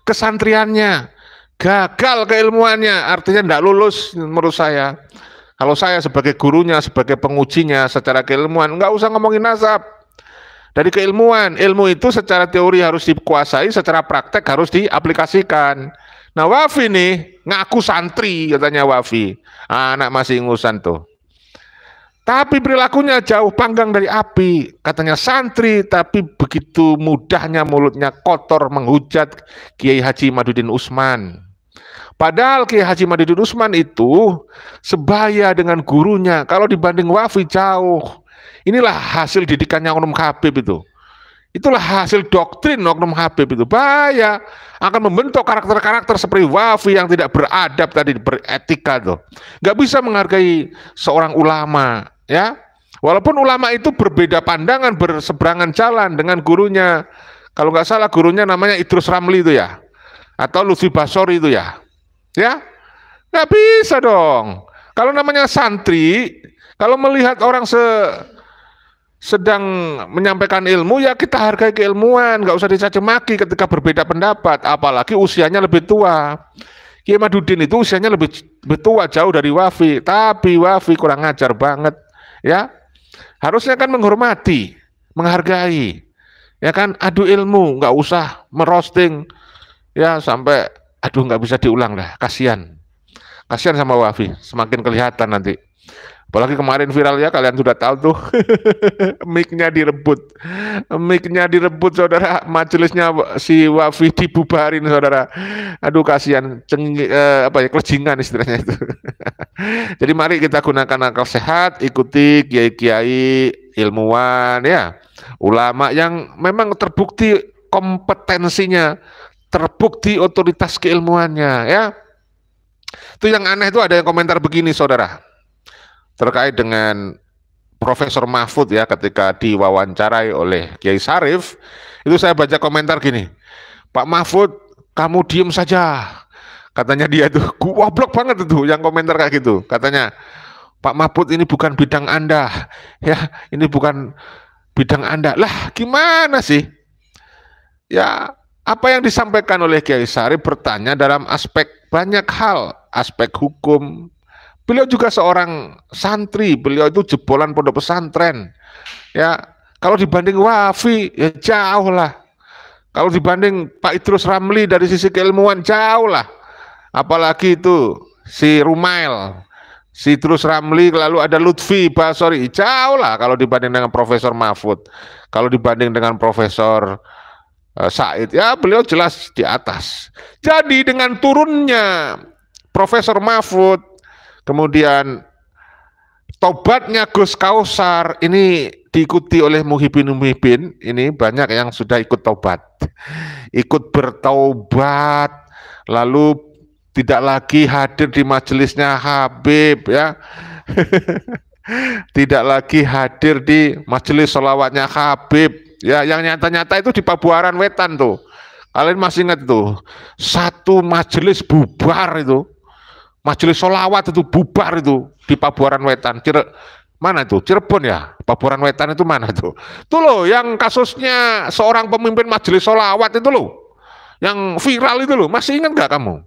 S1: kesantriannya, gagal keilmuannya, artinya tidak lulus menurut saya. Kalau saya sebagai gurunya, sebagai pengujinya secara keilmuan, nggak usah ngomongin nasab. Dari keilmuan, ilmu itu secara teori harus dikuasai, secara praktek harus diaplikasikan. Nah, wafi nih ngaku santri katanya wafi, anak masih ingusan tuh. Tapi perilakunya jauh panggang dari api. Katanya santri, tapi begitu mudahnya mulutnya kotor menghujat Kiai Haji Madudin Usman. Padahal Kiai Haji Madudin Usman itu sebaya dengan gurunya. Kalau dibanding wafi jauh. Inilah hasil didikannya Oknum Habib itu. Itulah hasil doktrin Oknum Habib itu. Bahaya, akan membentuk karakter-karakter seperti wafi yang tidak beradab tadi, beretika tuh. Nggak bisa menghargai seorang ulama. Ya, walaupun ulama itu berbeda pandangan, berseberangan jalan dengan gurunya. Kalau nggak salah gurunya namanya Idrus Ramli itu ya, atau Lutfi Basori itu ya, nggak bisa dong. Kalau namanya santri, kalau melihat orang sedang menyampaikan ilmu, ya kita hargai keilmuan, nggak usah dicaci maki ketika berbeda pendapat, apalagi usianya lebih tua. Kiai Madudin itu usianya lebih tua jauh dari wafi, tapi wafi kurang ajar banget. Ya, harusnya kan menghormati, menghargai, ya kan, adu ilmu, nggak usah merosting, ya sampai, aduh nggak bisa diulang dah, kasihan sama wafi, semakin kelihatan nanti. Apalagi kemarin viral ya, kalian sudah tahu tuh, mic-nya direbut saudara, majelisnya si wafi dibubarin saudara. Aduh kasihan, kelejingan istilahnya itu. Jadi mari kita gunakan akal sehat, ikuti kiai-kiai ilmuwan ya, ulama yang memang terbukti kompetensinya, terbukti otoritas keilmuannya ya. Itu yang aneh itu ada yang komentar begini saudara, terkait dengan Profesor Mahfud ya, ketika diwawancarai oleh Kiai Sarif, itu saya baca komentar gini, Pak Mahfud kamu diem saja, katanya dia tuh, goblok banget itu yang komentar kayak gitu, katanya Pak Mahfud ini bukan bidang Anda, ya ini bukan bidang Anda. Lah gimana sih? Ya apa yang disampaikan oleh Kiai Sarif bertanya dalam aspek banyak hal, aspek hukum. Beliau juga seorang santri, beliau itu jebolan pondok pesantren. Ya, kalau dibanding wafi ya jauh lah. Kalau dibanding Pak Idrus Ramli dari sisi keilmuan jauh lah. Apalagi itu si Rumail, si Idrus Ramli, lalu ada Lutfi Basori, jauh lah kalau dibanding dengan Profesor Mahfud. Kalau dibanding dengan Profesor Said, ya beliau jelas di atas. Jadi dengan turunnya Profesor Mahfud, kemudian tobatnya Gus Kausar, ini diikuti oleh Muhyiddin, ini banyak yang sudah ikut tobat, ikut bertaubat, lalu tidak lagi hadir di majelisnya Habib ya, tidak lagi hadir di majelis sholawatnya Habib ya, yang nyata-nyata itu di Pabuaran Wetan tuh, kalian masih ingat tuh, satu majelis bubar itu. Majelis sholawat itu bubar itu di Pabuaran Wetan. Mana itu? Cirebon ya? Pabuaran Wetan itu mana itu? Itu loh yang kasusnya seorang pemimpin majelis sholawat itu loh, yang viral itu loh. Masih ingat nggak kamu?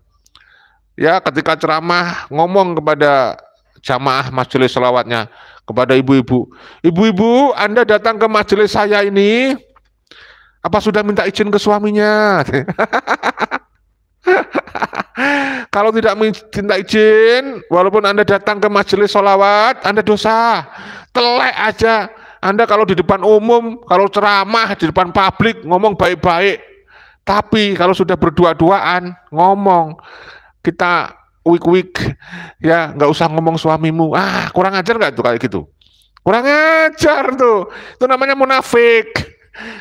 S1: Ya ketika ceramah ngomong kepada jamaah majelis sholawatnya, kepada ibu-ibu, ibu-ibu Anda datang ke majelis saya ini, apa sudah minta izin ke suaminya? Kalau tidak minta izin, walaupun Anda datang ke majelis sholawat, Anda dosa. Telek aja. Anda kalau di depan umum, kalau ceramah di depan publik, ngomong baik-baik. Tapi kalau sudah berdua-duaan, ngomong, kita wik-wik, ya nggak usah ngomong suamimu. Kurang ajar nggak tuh kayak gitu? Kurang ajar tuh. Itu namanya munafik.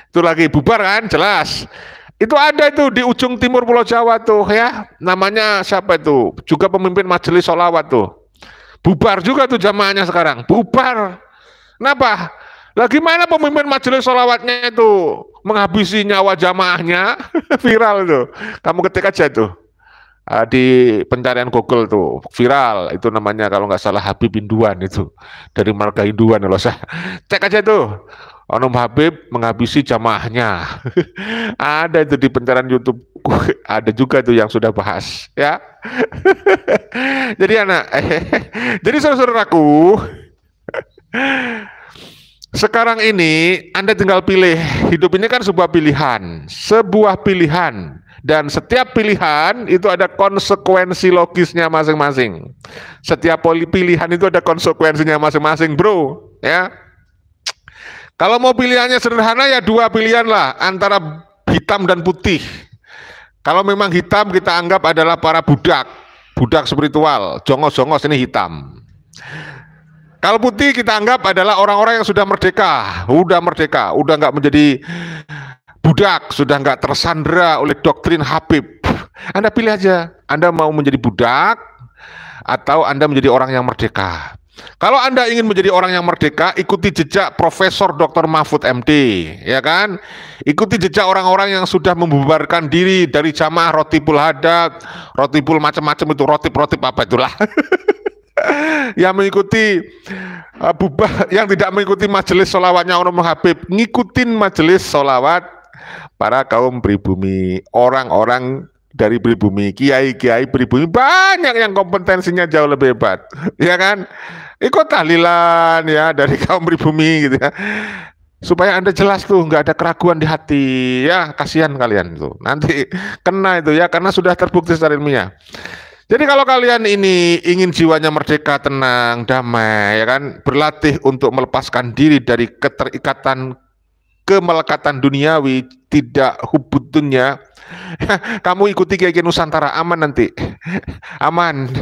S1: Itu lagi bubar kan, jelas. Itu ada itu di ujung timur Pulau Jawa tuh ya. Namanya siapa itu? Juga pemimpin majelis sholawat tuh. Bubar juga tuh jamaahnya sekarang. Bubar. Kenapa? Lagi mana pemimpin majelis sholawatnya itu menghabisi nyawa jamaahnya? Viral tuh. Kamu ketik aja tuh. Di pencarian Google tuh viral itu namanya kalau nggak salah Habib Hinduan itu dari marga Hinduan loh saya cek aja tuh Onum Habib menghabisi jamaahnya. Ada itu di pencarian YouTube ada juga tuh yang sudah bahas ya. Jadi jadi saudaraku sekarang ini Anda tinggal pilih. Hidup ini kan sebuah pilihan, dan setiap pilihan itu ada konsekuensi logisnya masing-masing. Setiap pilihan itu ada konsekuensinya masing-masing, bro. Ya, kalau mau pilihannya sederhana ya dua pilihan lah, antara hitam dan putih. Kalau memang hitam kita anggap adalah para budak spiritual, jongos-jongos ini hitam. Kalau putih kita anggap adalah orang-orang yang sudah merdeka, udah nggak menjadi budak, sudah nggak tersandera oleh doktrin Habib. Anda pilih aja, Anda mau menjadi budak atau Anda menjadi orang yang merdeka. Kalau Anda ingin menjadi orang yang merdeka, ikuti jejak Profesor Dr. Mahfud MD, ya kan? Ikuti jejak orang-orang yang sudah membubarkan diri dari jamaah Rotibul Hadad, Rotibul macam-macam itu, rotib apa itulah. Yang mengikuti yang tidak mengikuti majelis sholawatnya Onum Habib, ngikutin majelis sholawat para kaum pribumi, orang-orang dari pribumi, kiai-kiai pribumi, banyak yang kompetensinya jauh lebih hebat, ya kan? Ikut tahlilan ya dari kaum pribumi gitu ya, supaya Anda jelas tuh nggak ada keraguan di hati ya. Kasihan kalian tuh nanti kena itu ya, karena sudah terbukti secara ilmiah. Jadi kalau kalian ini ingin jiwanya merdeka, tenang, damai, ya kan, berlatih untuk melepaskan diri dari keterikatan kemelekatan duniawi, tidak hubud dunya, kamu ikuti Kiai Nusantara, aman nanti, aman,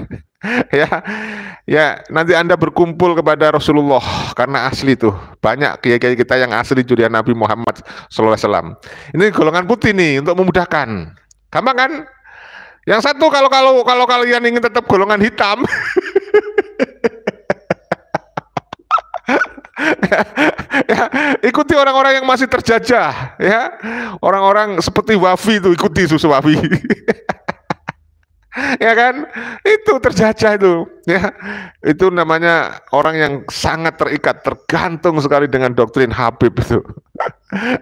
S1: ya nanti Anda berkumpul kepada Rasulullah karena asli tuh banyak kiai-kiai kita yang asli curian Nabi Muhammad SAW. Ini golongan putih nih untuk memudahkan, gampang kan? Yang satu kalau kalian ingin tetap golongan hitam, ya, ikuti orang-orang yang masih terjajah, ya, orang-orang seperti Wafi itu, ikuti susu Wafi, ya kan? Itu terjajah itu, ya, itu namanya orang yang sangat terikat, tergantung sekali dengan doktrin Habib itu.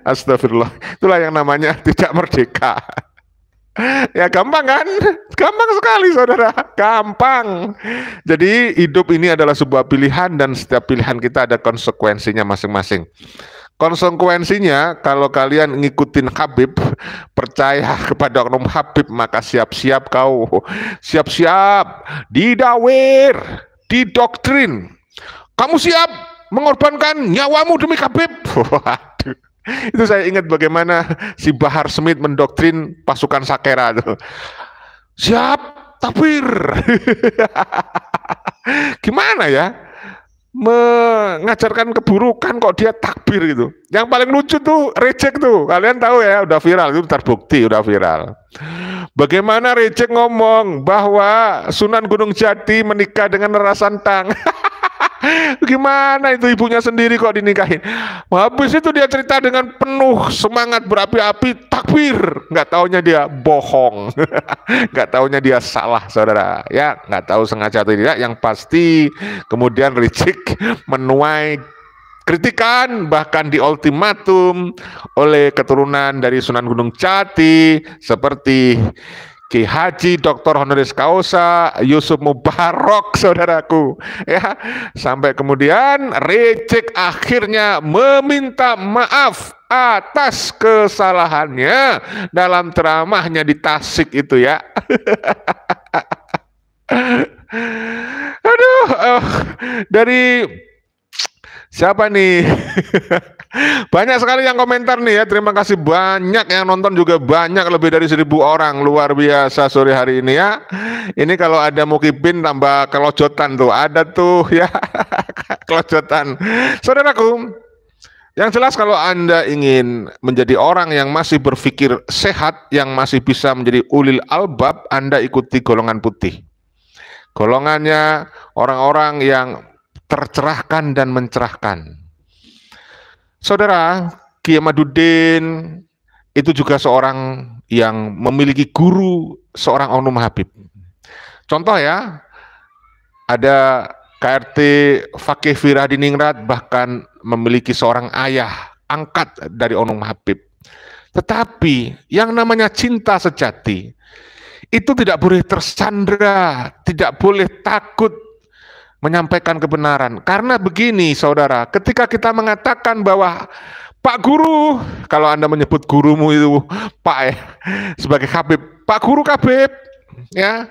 S1: Astagfirullah, itulah yang namanya tidak merdeka. Ya gampang kan? Gampang sekali saudara, gampang. Jadi hidup ini adalah sebuah pilihan dan setiap pilihan kita ada konsekuensinya masing-masing. Konsekuensinya kalau kalian ngikutin Habib, percaya kepada Onum Habib, maka siap-siap kau, siap-siap didawir, didoktrin. Kamu siap mengorbankan nyawamu demi Habib? Waduh. Itu saya ingat bagaimana si Bahar Smith mendoktrin pasukan Sakera tuh. Siap takbir. Gimana ya? Mengajarkan keburukan kok dia takbir gitu. Yang paling lucu tuh Rejek tuh. Kalian tahu ya, udah viral, itu terbukti udah viral. Bagaimana Rejek ngomong bahwa Sunan Gunung Jati menikah dengan Rara Santang. Gimana itu ibunya sendiri kok dinikahin? Habis itu dia cerita dengan penuh semangat berapi-api, takbir. Nggak taunya dia bohong, nggak taunya dia salah, saudara. Ya, nggak tahu sengaja atau tidak. Yang pasti kemudian Rejek menuai kritikan, bahkan diultimatum oleh keturunan dari Sunan Gunung Jati seperti Ki Haji Dr. Honoris Causa Yusuf Mubarok, saudaraku, ya, sampai kemudian Rejek akhirnya meminta maaf atas kesalahannya dalam ceramahnya di Tasik itu ya. Aduh, dari siapa nih? Banyak sekali yang komentar nih ya. Terima kasih banyak yang nonton juga banyak, lebih dari 1.000 orang. Luar biasa sore hari ini ya. Ini kalau ada Mukibin tambah kelojotan tuh. Ada tuh ya. Kelojotan. Saudaraku, yang jelas kalau Anda ingin menjadi orang yang masih berpikir sehat, yang masih bisa menjadi ulil albab, Anda ikuti golongan putih. Golongannya orang-orang yang tercerahkan dan mencerahkan. Saudara, Kiai Maduddin itu juga seorang yang memiliki guru, seorang Onum Habib. Contoh ya, ada KRT Fakih Firhadiningrat bahkan memiliki seorang ayah angkat dari Onum Habib. Tetapi yang namanya cinta sejati itu tidak boleh tersandra, tidak boleh takut menyampaikan kebenaran. Karena begini saudara, ketika kita mengatakan bahwa Pak Guru, kalau Anda menyebut gurumu itu Pak ya, sebagai Habib, Pak Guru Habib, ya,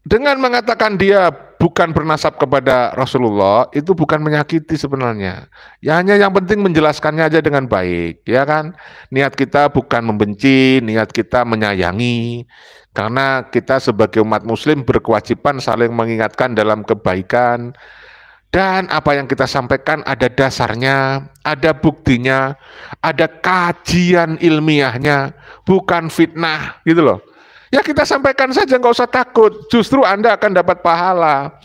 S1: dengan mengatakan dia bukan bernasab kepada Rasulullah, itu bukan menyakiti sebenarnya. Ya hanya yang penting menjelaskannya aja dengan baik, ya kan? Niat kita bukan membenci, niat kita menyayangi. Karena kita sebagai umat muslim berkewajiban saling mengingatkan dalam kebaikan. Dan apa yang kita sampaikan ada dasarnya, ada buktinya, ada kajian ilmiahnya, bukan fitnah gitu loh. Ya kita sampaikan saja, nggak usah takut. Justru Anda akan dapat pahala.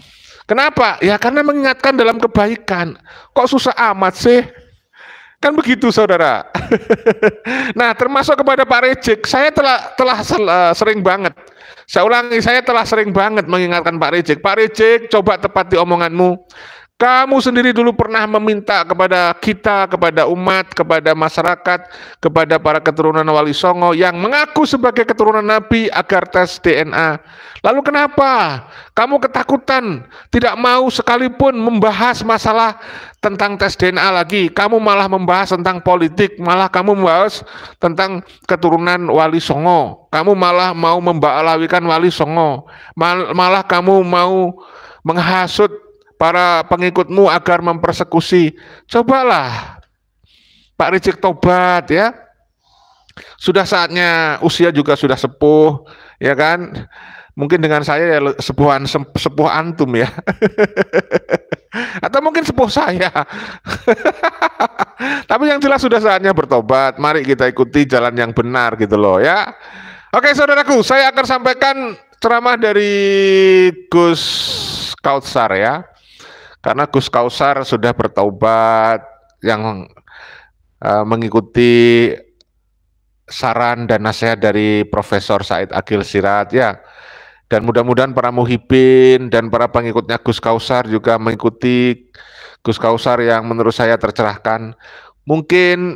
S1: Kenapa? Ya karena mengingatkan dalam kebaikan. Kok susah amat sih? Kan begitu saudara. Nah termasuk kepada Pak Rejek, saya telah sering banget. Saya ulangi, saya telah sering banget mengingatkan Pak Rejek. Pak Rejek, coba tepati omonganmu. Kamu sendiri dulu pernah meminta kepada kita, kepada umat, kepada masyarakat, kepada para keturunan Wali Songo yang mengaku sebagai keturunan Nabi agar tes DNA. Lalu kenapa kamu ketakutan, tidak mau sekalipun membahas masalah tentang tes DNA lagi? Kamu malah membahas tentang politik, malah kamu membahas tentang keturunan Wali Songo. Kamu malah mau membalawikan Wali Songo. Malah kamu mau menghasut para pengikutmu agar mempersekusi. Cobalah Pak Rejek tobat ya. Sudah saatnya, usia juga sudah sepuh, ya kan? Mungkin dengan saya ya sepuh antum ya. Atau mungkin sepuh saya. Tapi yang jelas sudah saatnya bertobat. Mari kita ikuti jalan yang benar gitu loh ya. Oke saudaraku, saya akan sampaikan ceramah dari Gus Kautsar ya. Karena Gus Kautsar sudah bertaubat, yang mengikuti saran dan nasihat dari Profesor Said Agil Siraj ya. Dan mudah-mudahan para muhibin dan para pengikutnya Gus Kautsar juga mengikuti Gus Kautsar yang menurut saya tercerahkan. Mungkin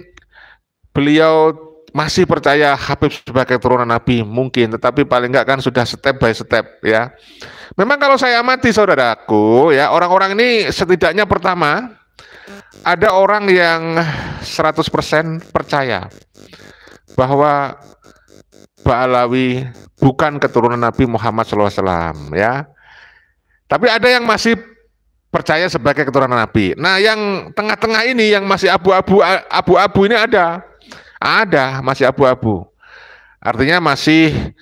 S1: beliau masih percaya Habib sebagai turunan Nabi, mungkin, tetapi paling enggak kan sudah step by step ya. Memang kalau saya amati saudaraku ya, orang-orang ini setidaknya pertama ada orang yang 100% percaya bahwa Ba'alawi bukan keturunan Nabi Muhammad SAW ya. Tapi ada yang masih percaya sebagai keturunan Nabi. Nah, yang tengah-tengah ini yang masih abu-abu ini ada masih abu-abu. Artinya masih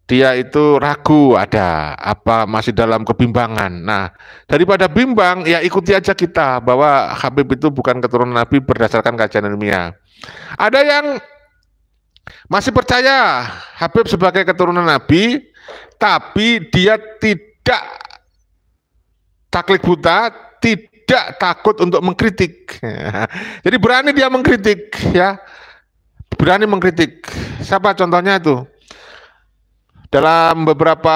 S1: dia itu ragu, ada apa, masih dalam kebimbangan. Nah, daripada bimbang ya ikuti aja kita bahwa Habib itu bukan keturunan Nabi berdasarkan kajian ilmiah. Ada yang masih percaya Habib sebagai keturunan Nabi, tapi dia tidak taklid buta, tidak takut untuk mengkritik. Jadi berani dia mengkritik ya. Berani mengkritik. Siapa contohnya itu? Dalam beberapa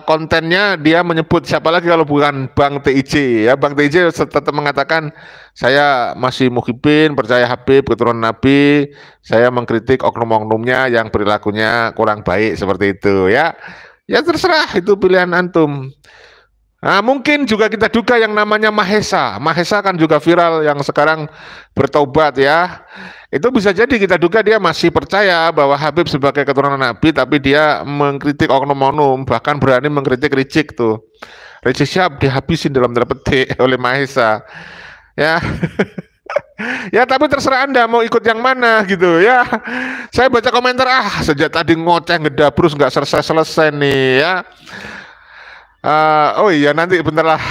S1: kontennya dia menyebut, siapa lagi kalau bukan Bang TIJ ya. Bang TIJ tetap mengatakan saya masih muhibin, percaya Habib keturunan Nabi, saya mengkritik oknum-oknumnya yang perilakunya kurang baik seperti itu ya. Ya terserah, itu pilihan antum. Nah, mungkin juga kita duga yang namanya Mahesa. Mahesa kan juga viral yang sekarang bertobat ya. Itu bisa jadi kita duga dia masih percaya bahwa Habib sebagai keturunan Nabi, tapi dia mengkritik oknum-oknum, bahkan berani mengkritik Rizik tuh. Rizik Syihab dihabisin dalam tanda petik oleh Mahesa. Ya, ya tapi terserah Anda mau ikut yang mana gitu ya. Saya baca komentar, sejak tadi ngoceh ngedabrus nggak selesai-selesai nih ya. Oh iya, nanti bentar lah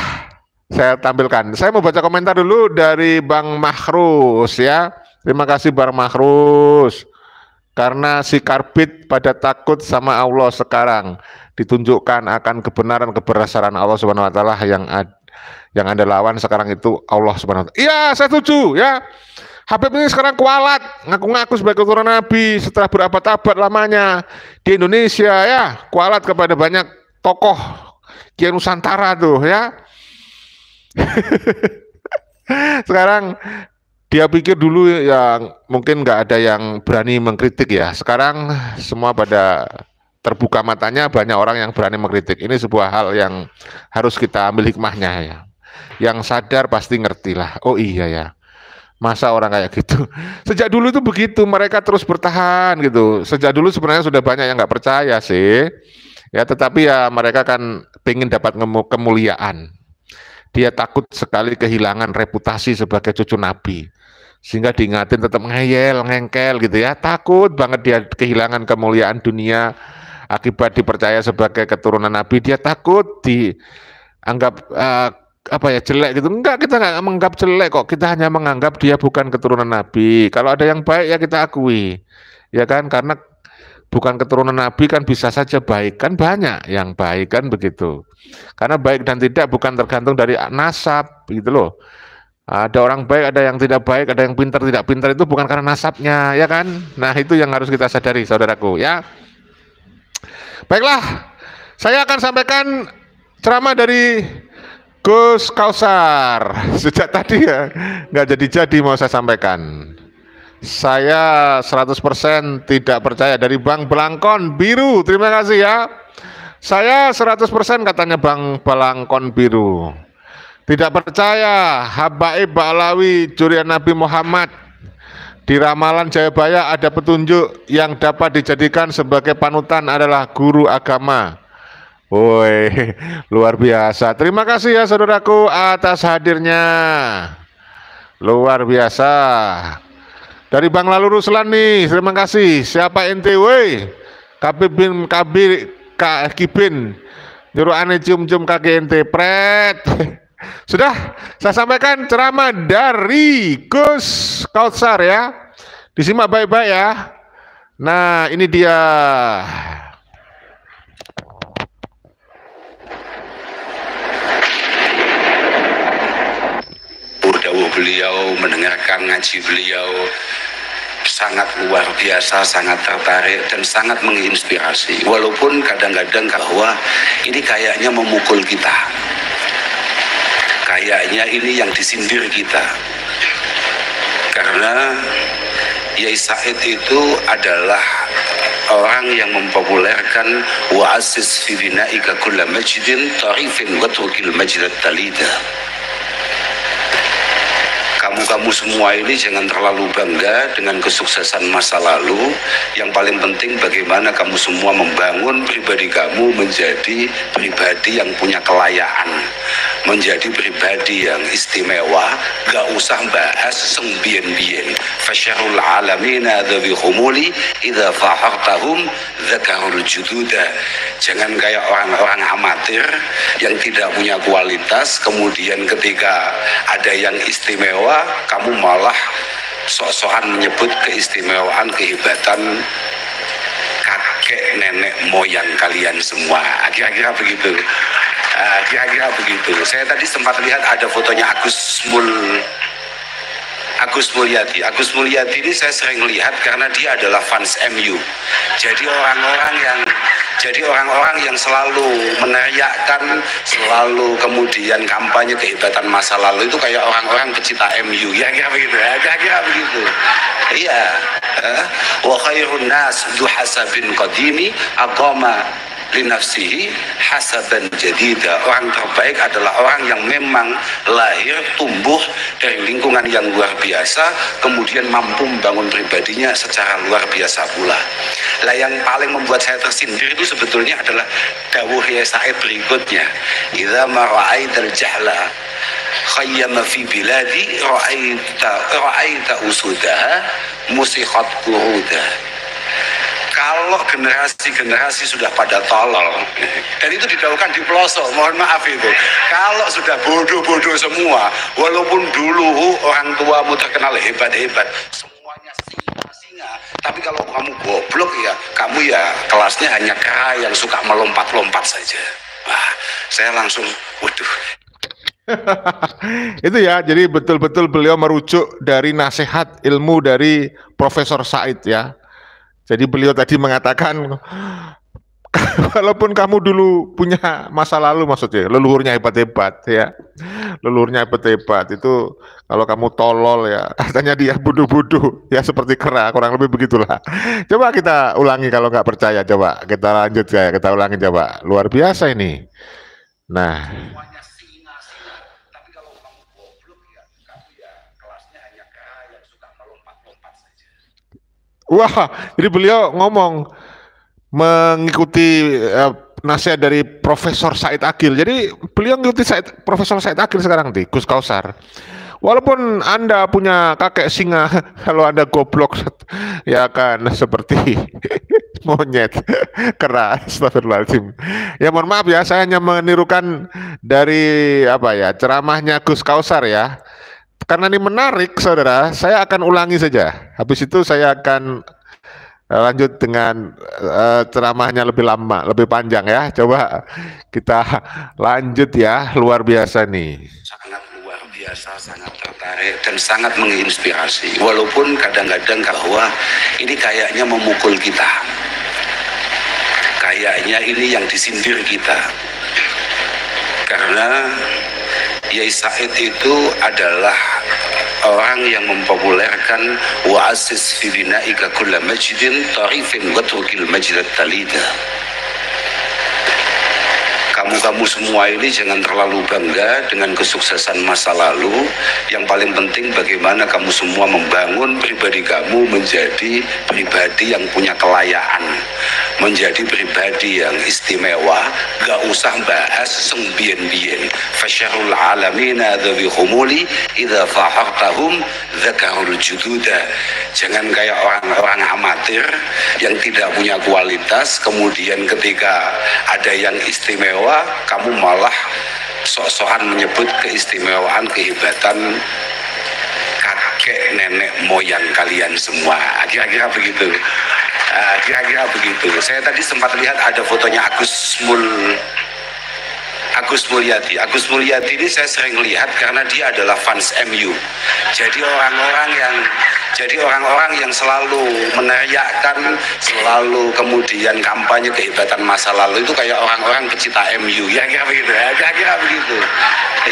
S1: saya tampilkan. Saya mau baca komentar dulu dari Bang Mahrus ya. Terima kasih Bang Mahrus. Karena si Karbit pada takut sama Allah sekarang, ditunjukkan akan kebenaran kebesaran Allah Subhanahu wa taala yang Anda lawan sekarang itu Allah Subhanahu wa taala. Iya, saya setuju ya. Habib ini sekarang kualat, ngaku-ngaku sebagai keturunan Nabi setelah berabad-abad lamanya di Indonesia ya, kualat kepada banyak tokoh Kiai Nusantara tuh ya. Sekarang dia pikir dulu yang mungkin nggak ada yang berani mengkritik ya. Sekarang semua pada terbuka matanya, banyak orang yang berani mengkritik. Ini sebuah hal yang harus kita ambil hikmahnya ya. Yang sadar pasti ngerti lah. Oh iya ya. Masa orang kayak gitu. Sejak dulu itu begitu, mereka terus bertahan gitu. Sejak dulu sebenarnya sudah banyak yang nggak percaya sih. Ya, tetapi ya mereka kan pengen dapat kemuliaan. Dia takut sekali kehilangan reputasi sebagai cucu Nabi, sehingga diingatin tetap ngeyel, ngengkel gitu ya. Takut banget dia kehilangan kemuliaan dunia akibat dipercaya sebagai keturunan Nabi. Dia takut dianggap jelek gitu. Enggak, kita nggak menganggap jelek kok. Kita hanya menganggap dia bukan keturunan Nabi. Kalau ada yang baik ya kita akui, ya kan? Karena bukan keturunan Nabi kan bisa saja baik, kan banyak yang baik kan begitu. Karena baik dan tidak bukan tergantung dari nasab gitu loh. Ada orang baik, ada yang tidak baik, ada yang pintar tidak pintar, itu bukan karena nasabnya ya kan. Nah itu yang harus kita sadari saudaraku ya. Baiklah, saya akan sampaikan ceramah dari Gus Kausar. Sejak tadi ya nggak jadi mau saya sampaikan. Saya 100% tidak percaya. Dari Bang Belangkon Biru, terima kasih ya. Saya 100% katanya Bang Belangkon Biru. Tidak percaya Habaib Ba'alawi curian Nabi Muhammad. Di ramalan Jayabaya ada petunjuk yang dapat dijadikan sebagai panutan adalah guru agama. Woi, luar biasa. Terima kasih ya saudaraku atas hadirnya. Luar biasa. Dari Bang Lalu Ruslan nih, terima kasih. Siapa ente woi? Kabin Kibin nyuruh aneh cium-cium kaki ente pret. Sudah saya sampaikan ceramah dari Gus Kausar ya. Disimak baik-baik ya. Nah ini dia.
S2: Beliau mendengarkan ngaji beliau sangat luar biasa, sangat tertarik dan sangat menginspirasi. Walaupun kadang-kadang bahwa ini kayaknya memukul kita, kayaknya ini yang disindir kita, karena Yai Said itu adalah orang yang mempopulerkan wa'asis fi bina'ika kulla majidin tarifin wa turkil majidat talida. Kamu semua ini jangan terlalu bangga dengan kesuksesan masa lalu. Yang paling penting bagaimana kamu semua membangun pribadi kamu menjadi pribadi yang punya kelayaan, menjadi pribadi yang istimewa. Gak usah bahas sengbien-bien. Fasyarul alamina dhabi khumuli idha fahartahum dhakarul jududa. Jangan kayak orang-orang amatir yang tidak punya kualitas, kemudian ketika ada yang istimewa kamu malah sok-sokan menyebut keistimewaan, kehebatan kakek nenek moyang kalian semua. Kira-kira begitu. Kira-kira begitu. Saya tadi sempat lihat ada fotonya Agus Mulyadi. Agus Mulyadi ini saya sering lihat karena dia adalah fans MU. Jadi orang-orang yang selalu meneriakkan, selalu kemudian kampanye kehebatan masa lalu itu kayak orang-orang pecinta MU. Ya kira begitu. Kira-kira begitu. Iya. Wa khairun nas du hasabin qadimi aqama linafsihi hasaban jadida. Orang terbaik adalah orang yang memang lahir tumbuh dari lingkungan yang luar biasa, kemudian mampu membangun pribadinya secara luar biasa pula. Lah yang paling membuat saya tersindir itu sebetulnya adalah dawuh Yai Said berikutnya, idza ma ra'aital jahla khayyama fi biladi ra'aita usudaha musikhat kuruda. Kalau generasi-generasi sudah pada tolol, dan itu didauhkan di pelosok, mohon maaf itu, kalau sudah bodoh-bodoh semua, walaupun dulu orang tuamu terkenal hebat-hebat, semuanya singa-singa, tapi kalau kamu goblok ya, kamu ya kelasnya hanya kera yang suka melompat-lompat saja. Wah, saya langsung, waduh.
S1: Itu ya, jadi betul-betul beliau merujuk dari nasihat ilmu dari Profesor Said ya. Jadi beliau tadi mengatakan, walaupun kamu dulu punya masa lalu, maksudnya leluhurnya hebat-hebat ya, leluhurnya hebat-hebat itu, kalau kamu tolol ya, katanya dia bodoh-bodoh ya, seperti kera, kurang lebih begitulah. Coba kita ulangi kalau nggak percaya, coba kita lanjut ya, kita ulangi coba, luar biasa ini. Nah. Wah, jadi beliau ngomong mengikuti nasihat dari Profesor Said Aqil. Jadi beliau mengikuti Profesor Said Aqil sekarang di Gus Kausar. Walaupun Anda punya kakek singa, kalau Anda goblok ya kan seperti monyet, kera, astagfirullahaladzim. Ya mohon maaf ya, saya hanya menirukan dari apa ya, ceramahnya Gus Kausar ya. Karena ini menarik, saudara, saya akan ulangi saja. Habis itu saya akan lanjut dengan ceramahnya lebih lama, lebih panjang ya. Coba kita lanjut ya, luar biasa nih.
S2: Sangat luar biasa, sangat tertarik dan sangat menginspirasi. Walaupun kadang-kadang bahwa ini kayaknya memukul kita. Kayaknya ini yang disindir kita. Karena Yai Said itu adalah orang yang mempopulerkan wa'asis fi bina'ika kulla majdin tarifin wa turkil majdat talida. Kamu semua ini jangan terlalu bangga dengan kesuksesan masa lalu. Yang paling penting bagaimana kamu semua membangun pribadi kamu menjadi pribadi yang punya kelayaan, menjadi pribadi yang istimewa. Gak usah bahas sembien-bien. Fasyarul alamina dhawi khumuli idha fahartahum dhakarul jududa. Jangan kayak orang-orang amatir yang tidak punya kualitas, kemudian ketika ada yang istimewa kamu malah sok-sokan menyebut keistimewaan, kehebatan kakek nenek moyang kalian semua. Kira-kira begitu. Kira-kira begitu. Saya tadi sempat lihat ada fotonya Agus Mulyadi. Agus Mulyadi ini saya sering lihat karena dia adalah fans MU. Jadi orang-orang yang selalu meneriakkan, selalu kemudian kampanye kehebatan masa lalu itu kayak orang-orang pecinta MU. Ya kira begitu. Kira-kira begitu.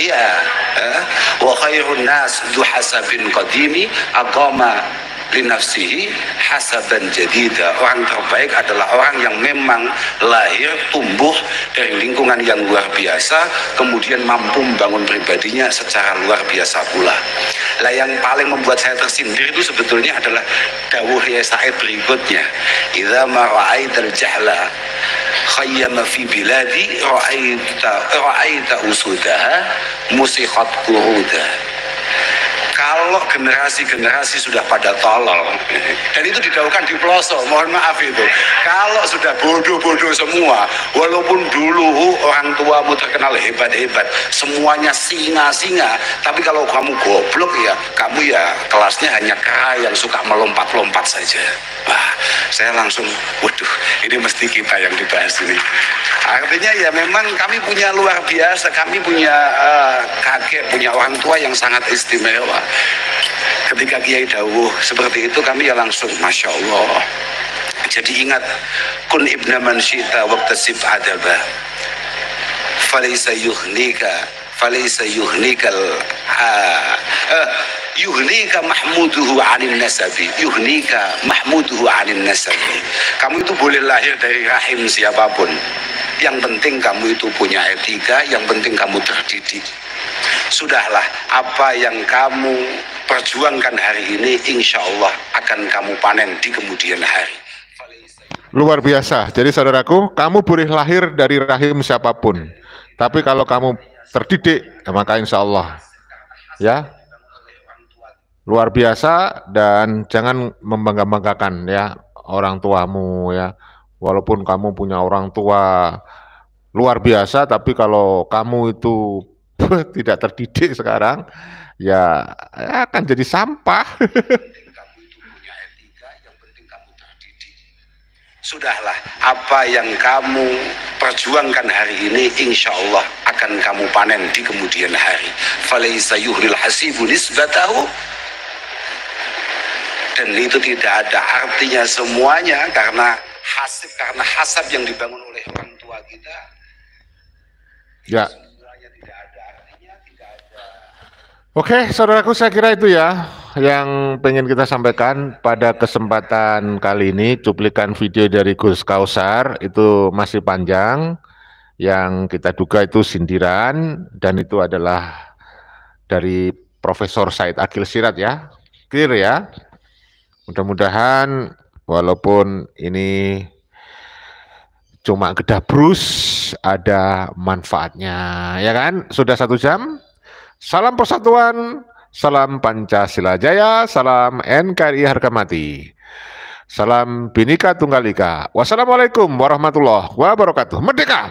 S2: Iya. Wa khairun nas du hasabin qadimi aqama linafsihi hasaban jadida. Orang terbaik adalah orang yang memang lahir tumbuh dari lingkungan yang luar biasa, kemudian mampu membangun pribadinya secara luar biasa pula. Lah yang paling membuat saya tersindir itu sebetulnya adalah dawuh Yai Said berikutnya, idza ma ra'aital jahla khayyama fi biladi ra'aita usudaha musikhat kuruda. Kalau generasi-generasi sudah pada tolol, dan itu didauhkan di pelosok, mohon maaf itu, kalau sudah bodoh-bodoh semua, walaupun dulu orang tuamu terkenal hebat-hebat, semuanya singa-singa, tapi kalau kamu goblok ya, kamu ya kelasnya hanya kera yang suka melompat-lompat saja. Wah, saya langsung, waduh, ini mesti kita yang dibahas ini. Artinya ya memang kami punya luar biasa, kami punya kakek, punya orang tua yang sangat istimewa. Ketika Kiai dawuh seperti itu, kami ya langsung Masya Allah. Jadi ingat, kun ibna man syi'ta waqtasib adaba falaysa yuhnikal yuhnika mahmuduhu anin nasabi, yuhnika mahmuduhu anin nasabi. Kamu itu boleh lahir dari rahim siapapun, Yang penting kamu itu punya etika, yang penting kamu terdidik. Sudahlah, apa yang kamu perjuangkan hari ini, insya Allah akan kamu panen di kemudian hari.
S1: Luar biasa. Jadi saudaraku, kamu boleh lahir dari rahim siapapun, tapi kalau kamu terdidik, maka insya Allah, ya, luar biasa. Dan jangan membangga-banggakan ya orang tuamu ya. Walaupun kamu punya orang tua luar biasa, tapi kalau kamu itu tidak terdidik sekarang, ya akan jadi sampah.
S2: Sudahlah, apa yang kamu perjuangkan hari ini, insya Allah akan kamu panen di kemudian hari. Falaisa yuhril hasibu nisbatahu. Dan itu tidak ada artinya semuanya, karena hasab yang dibangun oleh orang tua kita.
S1: Ya. Oke, saudaraku, saya kira itu ya yang pengen kita sampaikan pada kesempatan kali ini. Cuplikan video dari Gus Kausar itu masih panjang, yang kita duga itu sindiran, dan itu adalah dari Profesor Said Akhil Siraj ya. Clear ya. Mudah-mudahan walaupun ini cuma gedabrus, ada manfaatnya, ya kan? Sudah 1 jam. Salam persatuan, salam Pancasila Jaya, salam NKRI harga mati, salam Bhinneka Tunggal Ika. Wassalamualaikum warahmatullahi wabarakatuh. Merdeka!